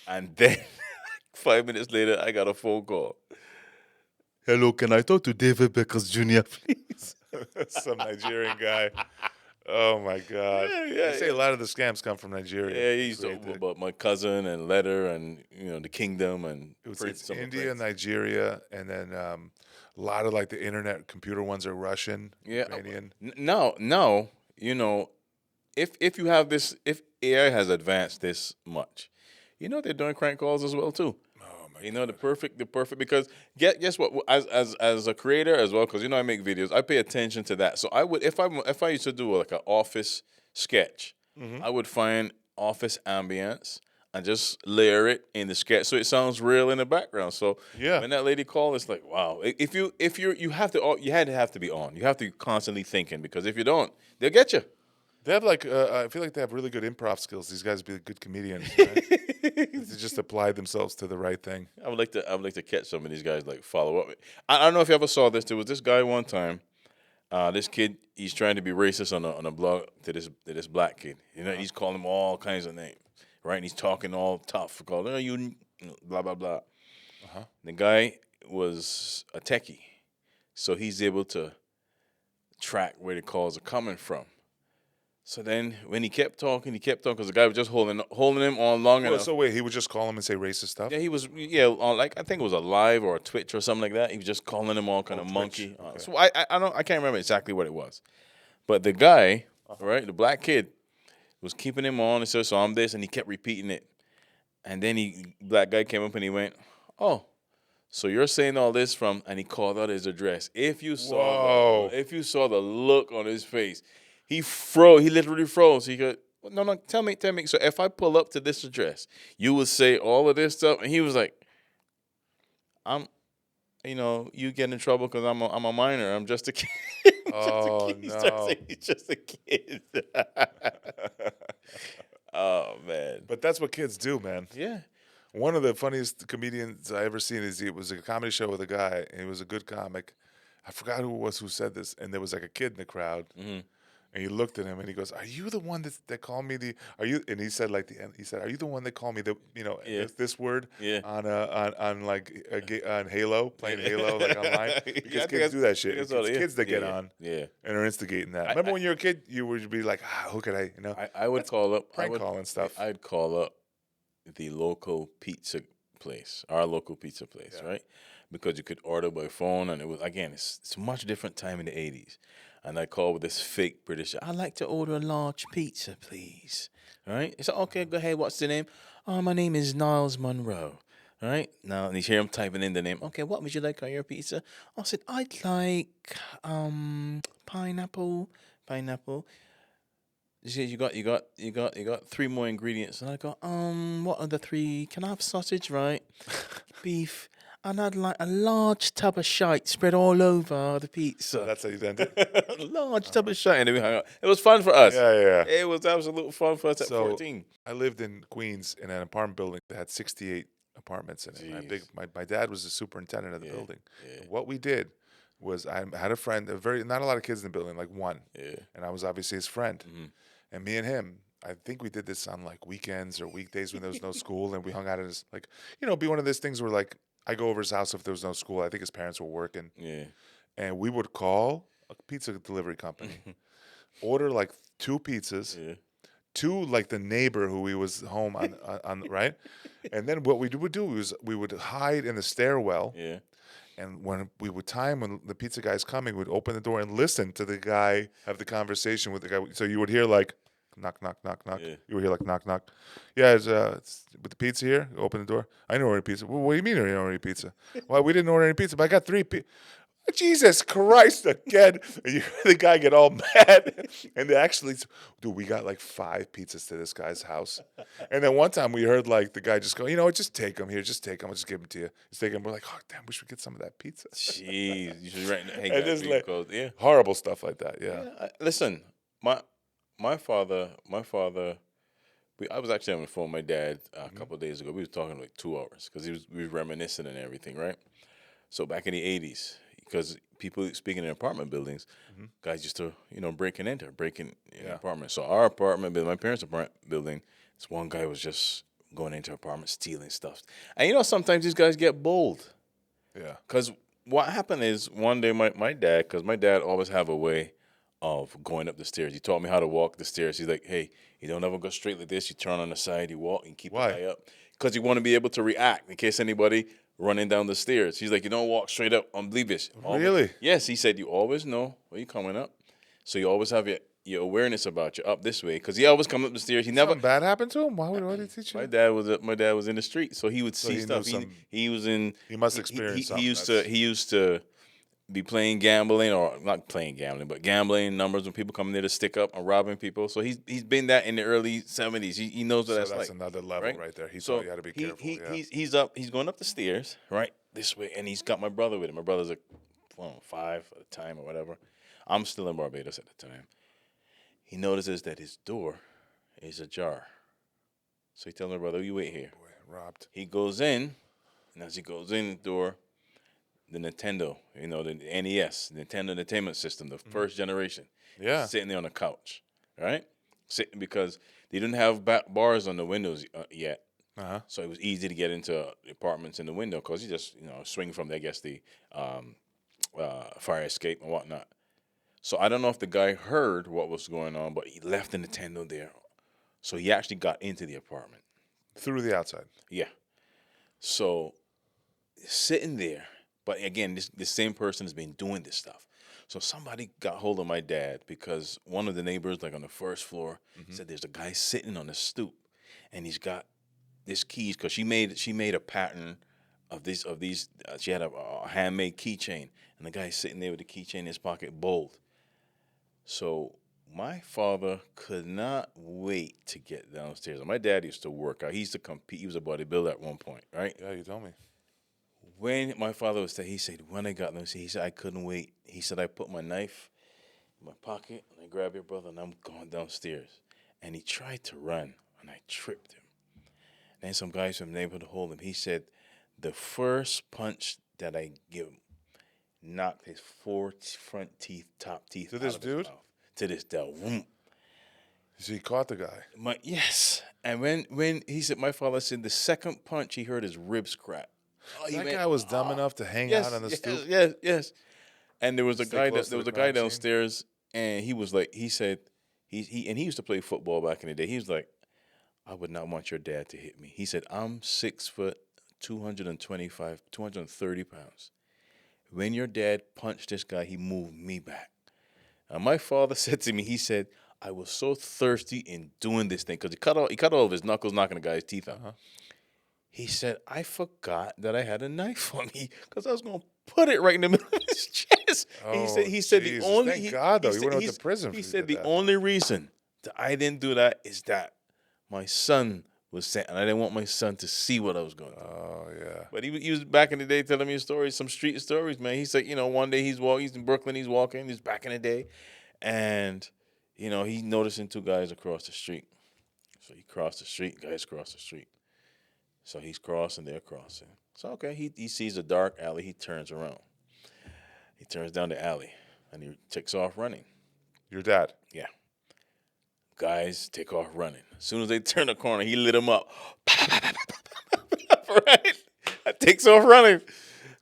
And then 5 minutes later, I got a phone call. Hello, can I talk to David Beckers Jr., please? Some Nigerian guy. Oh my God! Yeah, They say a lot of the scams come from Nigeria. Yeah, he used to talk about my cousin and letter and the kingdom and It's India, Nigeria, and then a lot of like the internet computer ones are Russian, Ukrainian. Now, if you have this, if AI has advanced this much, they're doing crank calls as well too. Oh my! The perfect because guess what? As a creator as well, because I make videos, I pay attention to that. So I would if I used to do like an office sketch, I would find office ambience and just layer it in the sketch so it sounds real in the background. So Yeah. when that lady called, it's like wow. If you have to be on. You have to be constantly thinking because if you don't, they'll get you. They have like I feel like they have really good improv skills. These guys would be good comedians. Right? They just apply themselves to the right thing. I would like to catch some of these guys like follow up. I don't know if you ever saw this. There was this guy one time. This kid, he's trying to be racist on a blog to this black kid. He's calling him all kinds of names, right? And he's talking all tough, calling you blah blah blah. The guy was a techie, so he's able to track where the calls are coming from. So then, when he kept talking because the guy was just holding him on long enough. So wait, he would just call him and say racist stuff? Yeah, he was. Yeah, on like I think it was a live or a Twitch or something like that. He was just calling him all kind of Twitch, monkey. okay. So I can't remember exactly what it was, but the guy, right, the black kid, was keeping him on and said, "So I'm this," and he kept repeating it. And then black guy came up and he went, "Oh, so you're saying all this from?" And he called out his address. If you saw the look on his face, he froze. He literally froze. He goes, "No, tell me. So if I pull up to this address, you would say all of this stuff?" And he was like, you get in trouble because I'm a minor. I'm just a kid." Oh no! He's just a kid. Oh man! But that's what kids do, man. Yeah. One of the funniest comedians I ever seen it was a comedy show with a guy, and he was a good comic. I forgot who it was who said this, and there was like a kid in the crowd, And he looked at him and he goes, "Are you the one that called me the? Are you?" And he said like he said, "Are you the one that called me the Yeah. this word Yeah. on like on Halo playing Halo like online Yeah, because kids do that shit. It's yeah. kids that get Yeah. on Yeah. and are instigating that. I, Remember I, when you were a kid, you would be like, who could I I would That's call up. prank calling stuff. I'd call up the local pizza place, our local pizza place, Yeah. right? Because you could order by phone, and it was again, it's a much different time in the '80s. And I called with this fake British. I'd like to order a large pizza, please. All right? He said, okay, go ahead. What's the name? Oh, my name is Niles Monroe. All right. Now, and you hear him typing in the name. Okay, what would you like on your pizza? I said, I'd like pineapple, pineapple. She said, you got three more ingredients. And I go, what are the three? Can I have sausage, right? Beef. And I'd like a large tub of shite spread all over the So pizza. that's how you ended. Large tub of shite. And then we hung out. It was fun for us. Yeah. It was absolute fun for us at So 14. I lived in Queens in an apartment building that had 68 apartments in it. Jeez. My dad was the superintendent of the building. Yeah. And what we did was I had a friend, not a lot of kids in the building, like one, Yeah. and I was obviously his friend. Mhm. And me and him, I think we did this on like weekends or weekdays when there was no school, and we hung out at his be one of those things where like I go over his house if there was no school. I think his parents were working, Yeah. and we would call a pizza delivery company, order like two pizzas Yeah. to like the neighbor who he was home on right, and then what we would do was we would hide in the stairwell, Yeah. and when we would time when the pizza guy's coming, we'd open the door and listen to the guy have the conversation with the guy. So you would hear like knock knock knock knock. Yeah. You would hear like knock knock. Yeah, it's with the pizza here. Open the door. I didn't order any pizza. Well, what do you mean you didn't order any pizza? Well, we didn't order any pizza, but I got three. Jesus Christ again. And you hear the guy get all mad. And they actually, dude, we got like 5 pizzas to this guy's house. And then one time we heard like the guy just go, just take them here. Just take them. I'll just give them to you. Just take them. We're like, oh, damn, we should get some of that pizza. Jeez. You should write. Hey, And guys, just we like close. Yeah. horrible stuff like that. Yeah. Listen, my father. I was actually on the phone with my dad a couple of days ago. We was talking like 2 hours because we was reminiscing and everything, right? So back in the '80s, because people speaking in apartment buildings, guys used to break and enter, breaking in apartments. So our apartment building, my parents' apartment building, this one guy was just going into apartments stealing stuff. And sometimes these guys get bold. Yeah. Because what happened is one day my dad, because my dad always have a way of going up the stairs. He taught me how to walk the stairs. He's like, hey, you don't ever go straight like this. You turn on the side, you walk, and keep Why? your eye up. Because you want to be able to react in case anybody running down the stairs. He's like, you don't walk straight up on Bleavish. Really? Yes, he said, you always know where you're coming up. So you always have your awareness about you up this way. Because he always come up the stairs. He never. Something bad happened to him? Why did he teach you? My dad was in the street, so he would see he stuff. knew He was in. He must experience something. He used to be playing gambling, or not playing gambling, but gambling numbers when people come there to stick up and robbing people. So he's been that in the early '70s. He knows what So that's that's like. another level right there. He taught you how to be careful. He's going up the stairs right this way, and he's got my brother with him. My brother's like 5 at the time or whatever. I'm still in Barbados at the time. He notices that his door is ajar. So he tells my brother, you wait here. Boy, robbed. He goes in, and as he goes in the door, the Nintendo, the NES, Nintendo Entertainment System, the first generation, Yeah. sitting there on the couch, right? Sitting because they didn't have bars on the windows yet. Uh-huh. So it was easy to get into apartments in the window because you just, swing from, I guess, the fire escape and whatnot. So I don't know if the guy heard what was going on, but he left the Nintendo there. So he actually got into the apartment. Through the outside. Yeah. So sitting there, but again, this same person has been doing this stuff. So somebody got hold of my dad because one of the neighbors, like on the first floor, said there's a guy sitting on the stoop, and he's got this keys because she made a pattern of these. She had a handmade keychain, and the guy's sitting there with the keychain in his pocket, bold. So my father could not wait to get downstairs. And my dad used to work out. He used to compete. He was a bodybuilder at one point, right? Yeah, you told me. When my father was there, he said, when I got downstairs, he said, I couldn't wait. He said, I put my knife in my pocket, and I grabbed your brother, and I'm going downstairs. And he tried to run, and I tripped him. Then some guys from the neighborhood hold him. He said, the first punch that I give him knocked his 4 front teeth, top teeth To out this of his dude? mouth. to this door. Vroom. So he caught the guy. Yes. And when he said, my father said the second punch, he heard his ribs crack. Oh, That guy was dumb enough to hang out on the stoop. Yes. And there was a Stay guy close there to was the a guy crime scene. downstairs, and he was like, he said, he used to play football back in the day. He was like, I would not want your dad to hit me. He said, I'm 6 foot, 225, 230 pounds. When your dad punched this guy, he moved me back. And my father said to me, he said, I was so thirsty in doing this thing because he cut all of his knuckles, knocking the guy's teeth out. Uh-huh. He said, I forgot that I had a knife on me because I was going to put it right in the middle of his chest. And he said the Jesus. only Thank God, though. he You said, went to prison. he said the only reason that I didn't do that is that my son was sent, and I didn't want my son to see what I was going to do. Oh yeah. But he was back in the day telling me stories, some street stories, man. He said, one day he's in Brooklyn, he's walking, he's back in the day, and he's noticing two guys across the street. So he crossed the street, guys cross the street. So he's crossing, they're crossing. So okay, he sees a dark alley, he turns around. He turns down the alley, and he takes off running. Your dad. Yeah. Guys take off running. As soon as they turn the corner, he lit them up. Right? Takes off running.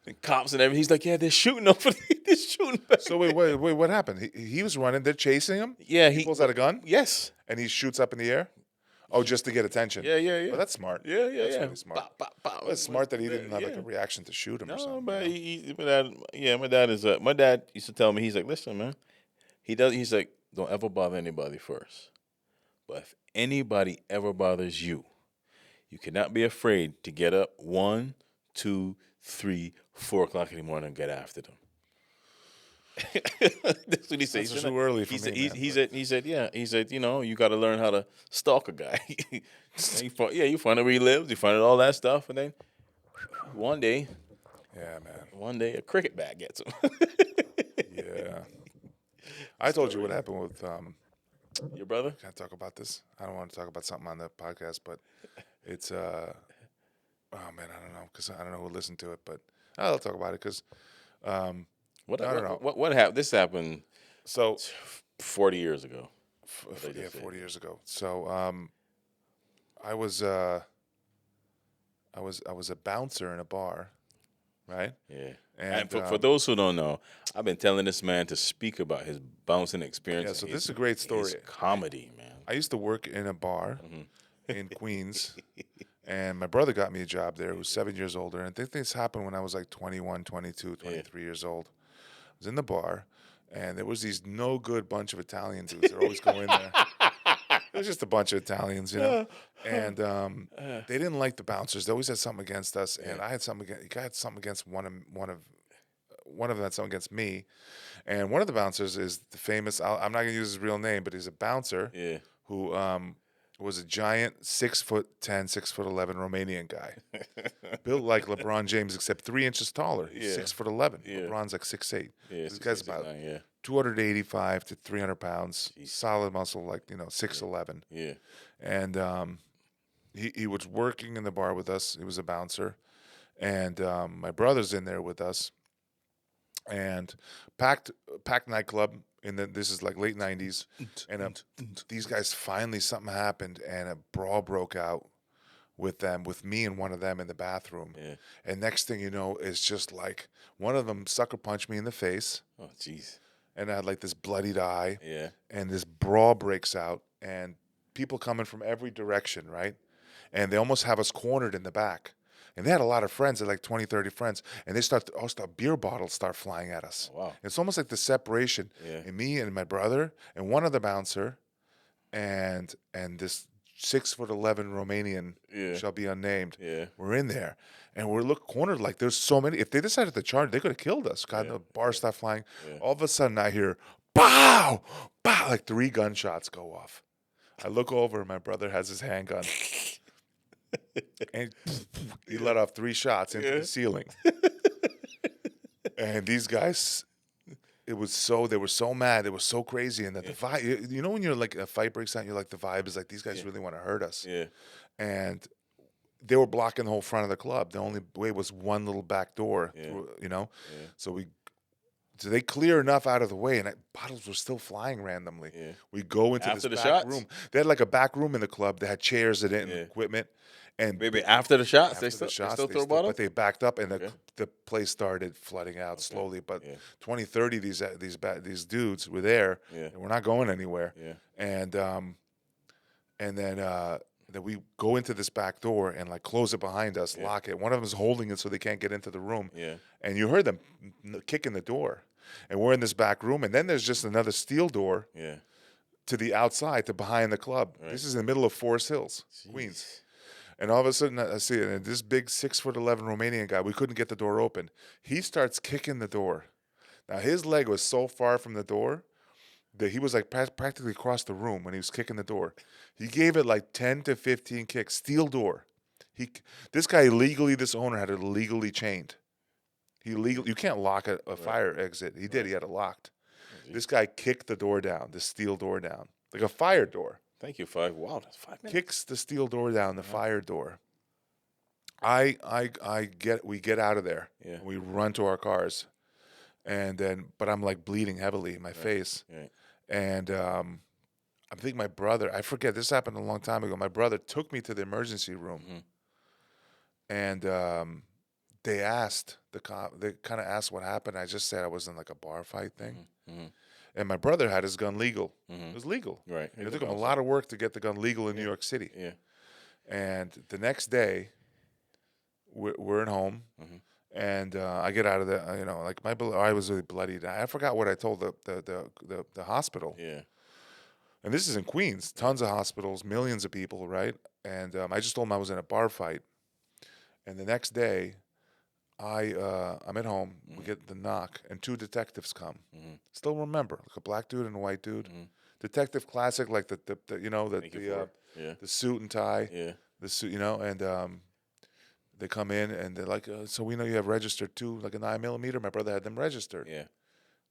And cops and everything. He's like, yeah, they're shooting over there. They're shooting back. So wait, what happened? He was running. They're chasing him. Yeah, he pulls out a gun. Yes. And he shoots up in the air. Oh, just to get attention. Yeah. Well, that's smart. Yeah. That's really smart. Well, It's smart that he didn't have like a reaction to shoot him or No, something. but my dad used to tell me, he's like, listen, man. He's like, don't ever bother anybody first. But if anybody ever bothers you, you cannot be afraid to get up 1, 2, 3, 4 o'clock in the morning and get after them. That's what he said. That's too early for me, man, He said, you got to learn how to stalk a guy. You find out where he lives, you find out all that stuff, and then one day a cricket bat gets him. Yeah. I told you what happened with Your brother? Can I talk about this? I don't want to talk about something on the podcast, but it's oh man, I don't know because I don't know who listened to it, but I'll talk about it because I don't know. What happened? This happened So 40 years ago. 40 years ago. So I was a bouncer in a bar, right? Yeah. And for those who don't know, I've been telling this man to speak about his bouncing experience. Yeah, so this is a great story. His comedy, man. I used to work in a bar in Queens, and my brother got me a job there, who was 7 years older. And I think this happened when I was like 21, 22, 23 years old. I was in the bar, and there was these no good bunch of Italian dudes. They're always going there. It was just a bunch of Italians, and they didn't like the bouncers. They always had something against us, and I had something against one of them had something against me, and one of the bouncers is the famous. I'm not going to use his real name, but he's a bouncer who was a giant 6'10", 6'11" Romanian guy, built like LeBron James except 3 inches taller. He's 6'11". LeBron's like 6'8". This guy's about 285 to 300 pounds, solid muscle, like 6'11". Yeah. And he was working in the bar with us. He was a bouncer, and my brother's in there with us. And packed nightclub this is like late 90s, and these guys finally something happened and a brawl broke out with me and one of them in the bathroom. Yeah. And next thing you know, it's just like one of them sucker punched me in the face. Oh, jeez. And I had like this bloodied eye. Yeah. And this brawl breaks out, and people coming from every direction, right? And they almost have us cornered in the back. And they had a lot of friends, they had like 20, 30 friends, and they beer bottles start flying at us. Oh, wow. It's almost like the separation. Yeah. And me and my brother and one other bouncer and this 6'11" Romanian shall be unnamed. Yeah. We're in there. And we're cornered like there's so many. If they decided to charge, they could have killed us. God, the bar started flying. Yeah. All of a sudden I hear, pow, pow, like 3 gunshots go off. I look over and my brother has his handgun. And he let off 3 shots into the ceiling. And these guys, they were so mad. They were so crazy. And the vibe, when you're like a fight breaks out, you're like, the vibe is like, these guys really want to hurt us. Yeah. And they were blocking the whole front of the club. The only way was one little back door, So So they clear enough out of the way, and bottles were still flying randomly. Yeah. We go into After this the back shots? room. They had like a back room in the club. They had chairs in it and Yeah. equipment. And Maybe after the shots, after the they shots, still throw bottles? but they backed up, and Okay. the place started flooding out slowly. But Yeah. 20, 30 these dudes were there. Yeah. And we're not going anywhere. Yeah. And then we go into this back door and like close it behind us, lock it. One of them is holding it so they can't get into the room. Yeah. And you heard them kicking the door. And we're in this back room, and then there's just another steel door Yeah. to the outside, to behind the club. Right. This is in the middle of Forest Hills, Queens. And all of a sudden, I see it, and this big 6'11" Romanian guy, we couldn't get the door open. He starts kicking the door. Now, his leg was so far from the door that he was like practically across the room when he was kicking the door. He gave it like 10 to 15 kicks, steel door. This guy illegally, this owner had it illegally chained. You can't lock a fire exit. He did. He had it locked. This guy kicked the door down, the steel door down, like a fire door. Thank you, 5. Wow, that's 5 minutes. Kicks the steel door down, the fire door. We get out of there. Yeah. We run to our cars, but I'm like bleeding heavily in my face. Right. And I think my brother, I forget, this happened a long time ago. My brother took me to the emergency room, and they kind of asked what happened. I just said I was in like a bar fight thing. And my brother had his gun legal. It was legal. Right. It took him a lot of work to get the gun legal in New York City. Yeah. And the next day, we're at home, and I get out of there. Like my eye was really bloodied. I forgot what I told the hospital. Yeah. And this is in Queens, tons of hospitals, millions of people, right? And I just told him I was in a bar fight. And the next day, I'm at home. We get the knock, and 2 detectives come. Still remember, like a black dude and a white dude. Detective classic, like the suit and tie. Yeah. The suit, and they come in and they're like, so we know you have registered too, like a 9mm. My brother had them registered. Yeah.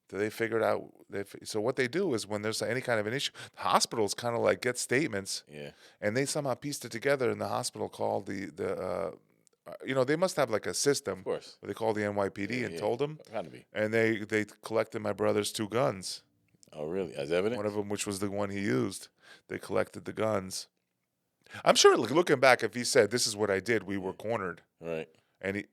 They figured out. So what they do is when there's any kind of an issue, hospitals kind of like get statements. Yeah. And they somehow pieced it together, and the hospital called they must have like a system. Of course. Where they called the NYPD and told them. Had to be. And they collected my brother's 2 guns. Oh, really? As evidence? One of them, which was the one he used. They collected the guns. I'm sure, looking back, if he said, "This is what I did," we were cornered. Right. And he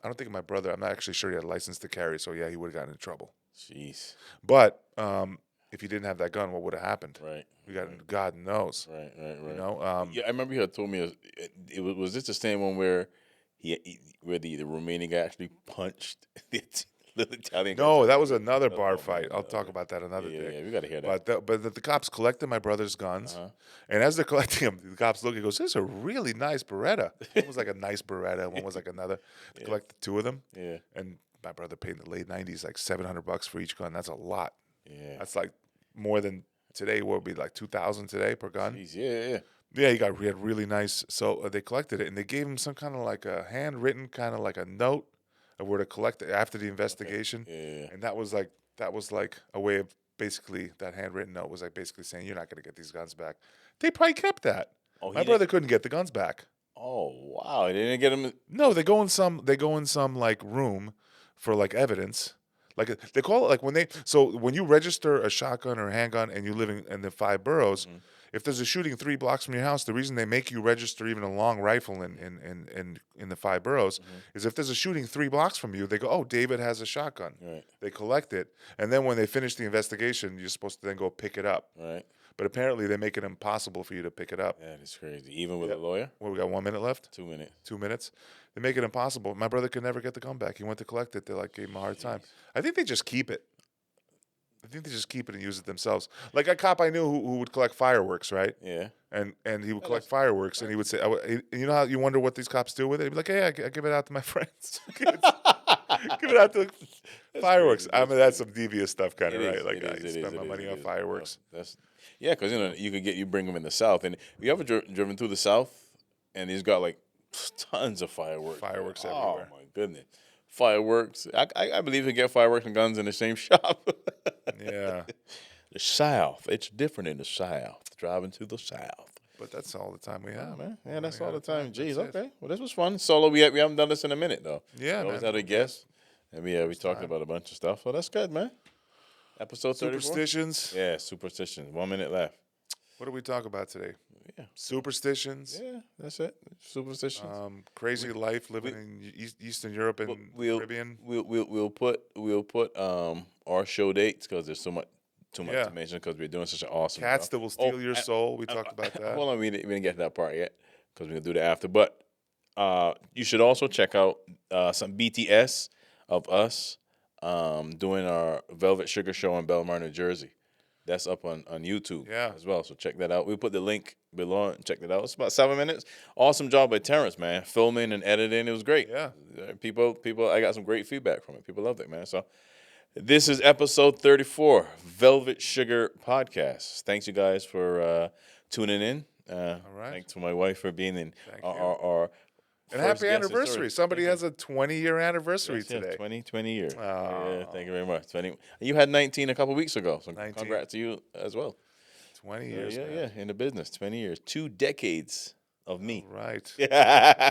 I don't think my brother, I'm not actually sure he had a license to carry, so yeah, he would have gotten in trouble. Jeez. But if he didn't have that gun, what would have happened? Right. God knows. Right. Yeah, I remember you had told me was this the same one where where the Romanian guy actually punched the Italian guy? No, that was another bar fight. I'll talk about that another day. Yeah, we got to hear that. But the cops collected my brother's guns, and as they're collecting them, the cops look and goes, "This is a really nice Beretta." One was like a nice Beretta, one was like another. They collected 2 of them, and my brother paid in the late '90s like $700 for each gun. That's a lot. Yeah, that's like more than today. What would be like 2,000 today per gun? Jeez, yeah. Yeah, he had really nice. So they collected it, and they gave him some kind of like a handwritten kind of like a note of where to collect it after the investigation. Okay. Yeah. And that was like a way of basically, that handwritten note was like basically saying, you're not going to get these guns back. They probably kept that. Oh, my brother couldn't get the guns back. Oh, wow. They didn't get them. No, they go in some like room for like evidence. Like they call it like when you register a shotgun or a handgun and you live in the 5 boroughs, if there's a shooting 3 blocks from your house, the reason they make you register even a long rifle in the 5 boroughs is if there's a shooting 3 blocks from you, they go, "Oh, David has a shotgun." Right. They collect it, and then when they finish the investigation, you're supposed to then go pick it up. Right. But apparently, they make it impossible for you to pick it up. That is crazy. Even with a lawyer? Well, we got 1 minute left. 2 minutes. 2 minutes. They make it impossible. My brother could never get the gun back. He went to collect it. They gave him a hard time. I think they just keep it. And use it themselves. Like a cop I knew who would collect fireworks, right? Yeah. And he would collect fireworks, and he would say, you know how you wonder what these cops do with it? He'd be like, "Hey, I give it out to my friends. Give it out to fireworks." I mean, that's some devious stuff, kind of, right? Like, I spend my money on fireworks. Because you bring them in the South, and you ever driven through the South, and he's got like tons of fireworks. Fireworks everywhere. Oh my goodness, fireworks! I believe you get fireworks and guns in the same shop. Yeah. The South, it's different in the South. Driving to the South. But that's all the time we have, man. Yeah, that's all the time. Jeez, That's okay. Well, this was fun. Solo, we haven't done this in a minute though. Yeah, we always man. had a guest. And we talked about a bunch of stuff. So that's good, man. Episode 34. Superstitions. Yeah, superstitions. 1 minute left. What do we talk about today? Yeah. Superstitions. Yeah, that's it. Superstitions. Crazy life living in Eastern Europe and Caribbean. We'll put our show dates because there's too much to mention because we're doing such an awesome Cats job. that will steal your soul. We talked about that. Hold on, we didn't get to that part yet because we're gonna do that after. But you should also check out some BTS of us doing our Velvet Sugar show in Belmar, New Jersey. That's up on YouTube as well. So check that out. We put the link below and check that out. It's about 7 minutes. Awesome job by Terrence, man. Filming and editing. It was great. Yeah. People, I got some great feedback from it. People loved it, man. So this is episode 34, Velvet Sugar Podcast. Thanks, you guys, for tuning in. All right. Thanks to my wife for being in our and happy anniversary. Somebody has a 20-year anniversary today. 20 years. Oh. Yeah, thank you very much. 20. You had 19 a couple weeks ago, so 19. Congrats to you as well. 20 years, yeah, in the business, 20 years. 2 decades of me. Right. Yeah.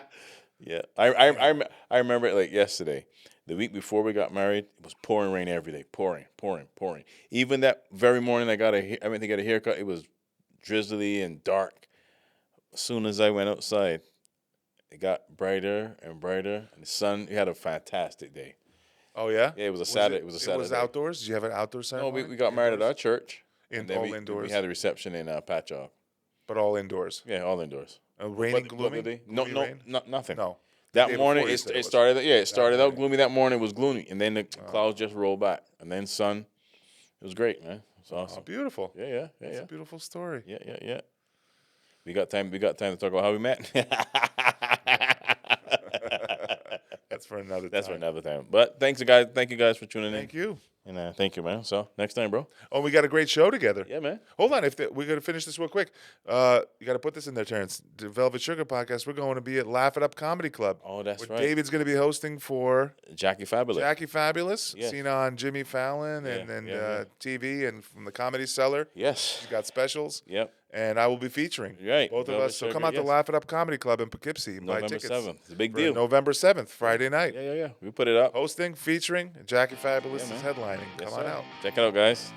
Yeah. I remember it like yesterday. The week before we got married, it was pouring rain every day. Pouring. Even that very morning I went to get a haircut, it was drizzly and dark. As soon as I went outside, it got brighter and brighter, and the sun. We had a fantastic day. Oh yeah. Yeah, it was a Saturday. It was a Saturday. It was outdoors. Did you have an outdoor ceremony? No, we got married at our church. Indoors. We had a reception in Patchogue. But all indoors. Yeah, all indoors. Raining, gloomy. Nothing. No. That morning it started. Yeah, it started out gloomy. That morning it was gloomy, and then the clouds just rolled back, and then sun. It was great, man. It's awesome. Oh, beautiful. Yeah. It's a beautiful story. Yeah. We got time to talk about how we met. That's for another time. That's for another time. But thanks, guys. Thank you guys for tuning in. Thank you. And thank you, man. So next time, bro. Oh, we got a great show together. Yeah, man. Hold on. We're going to finish this real quick. You got to put this in there, Terrence. The Velvet Sugar Podcast, we're going to be at Laugh It Up Comedy Club. Oh, that's right. David's going to be hosting for Jackie Fabulous. Yes. Seen on Jimmy Fallon and TV and from the Comedy Cellar. Yes. He's got specials. Yep. And I will be featuring both of us. So come out to Laugh It Up Comedy Club in Poughkeepsie and buy tickets. November 7th. It's a big deal. November 7th, Friday night. Yeah. We put it up. Hosting, featuring, Jackie Fabulous is headlining. Come on out. Check it out, guys.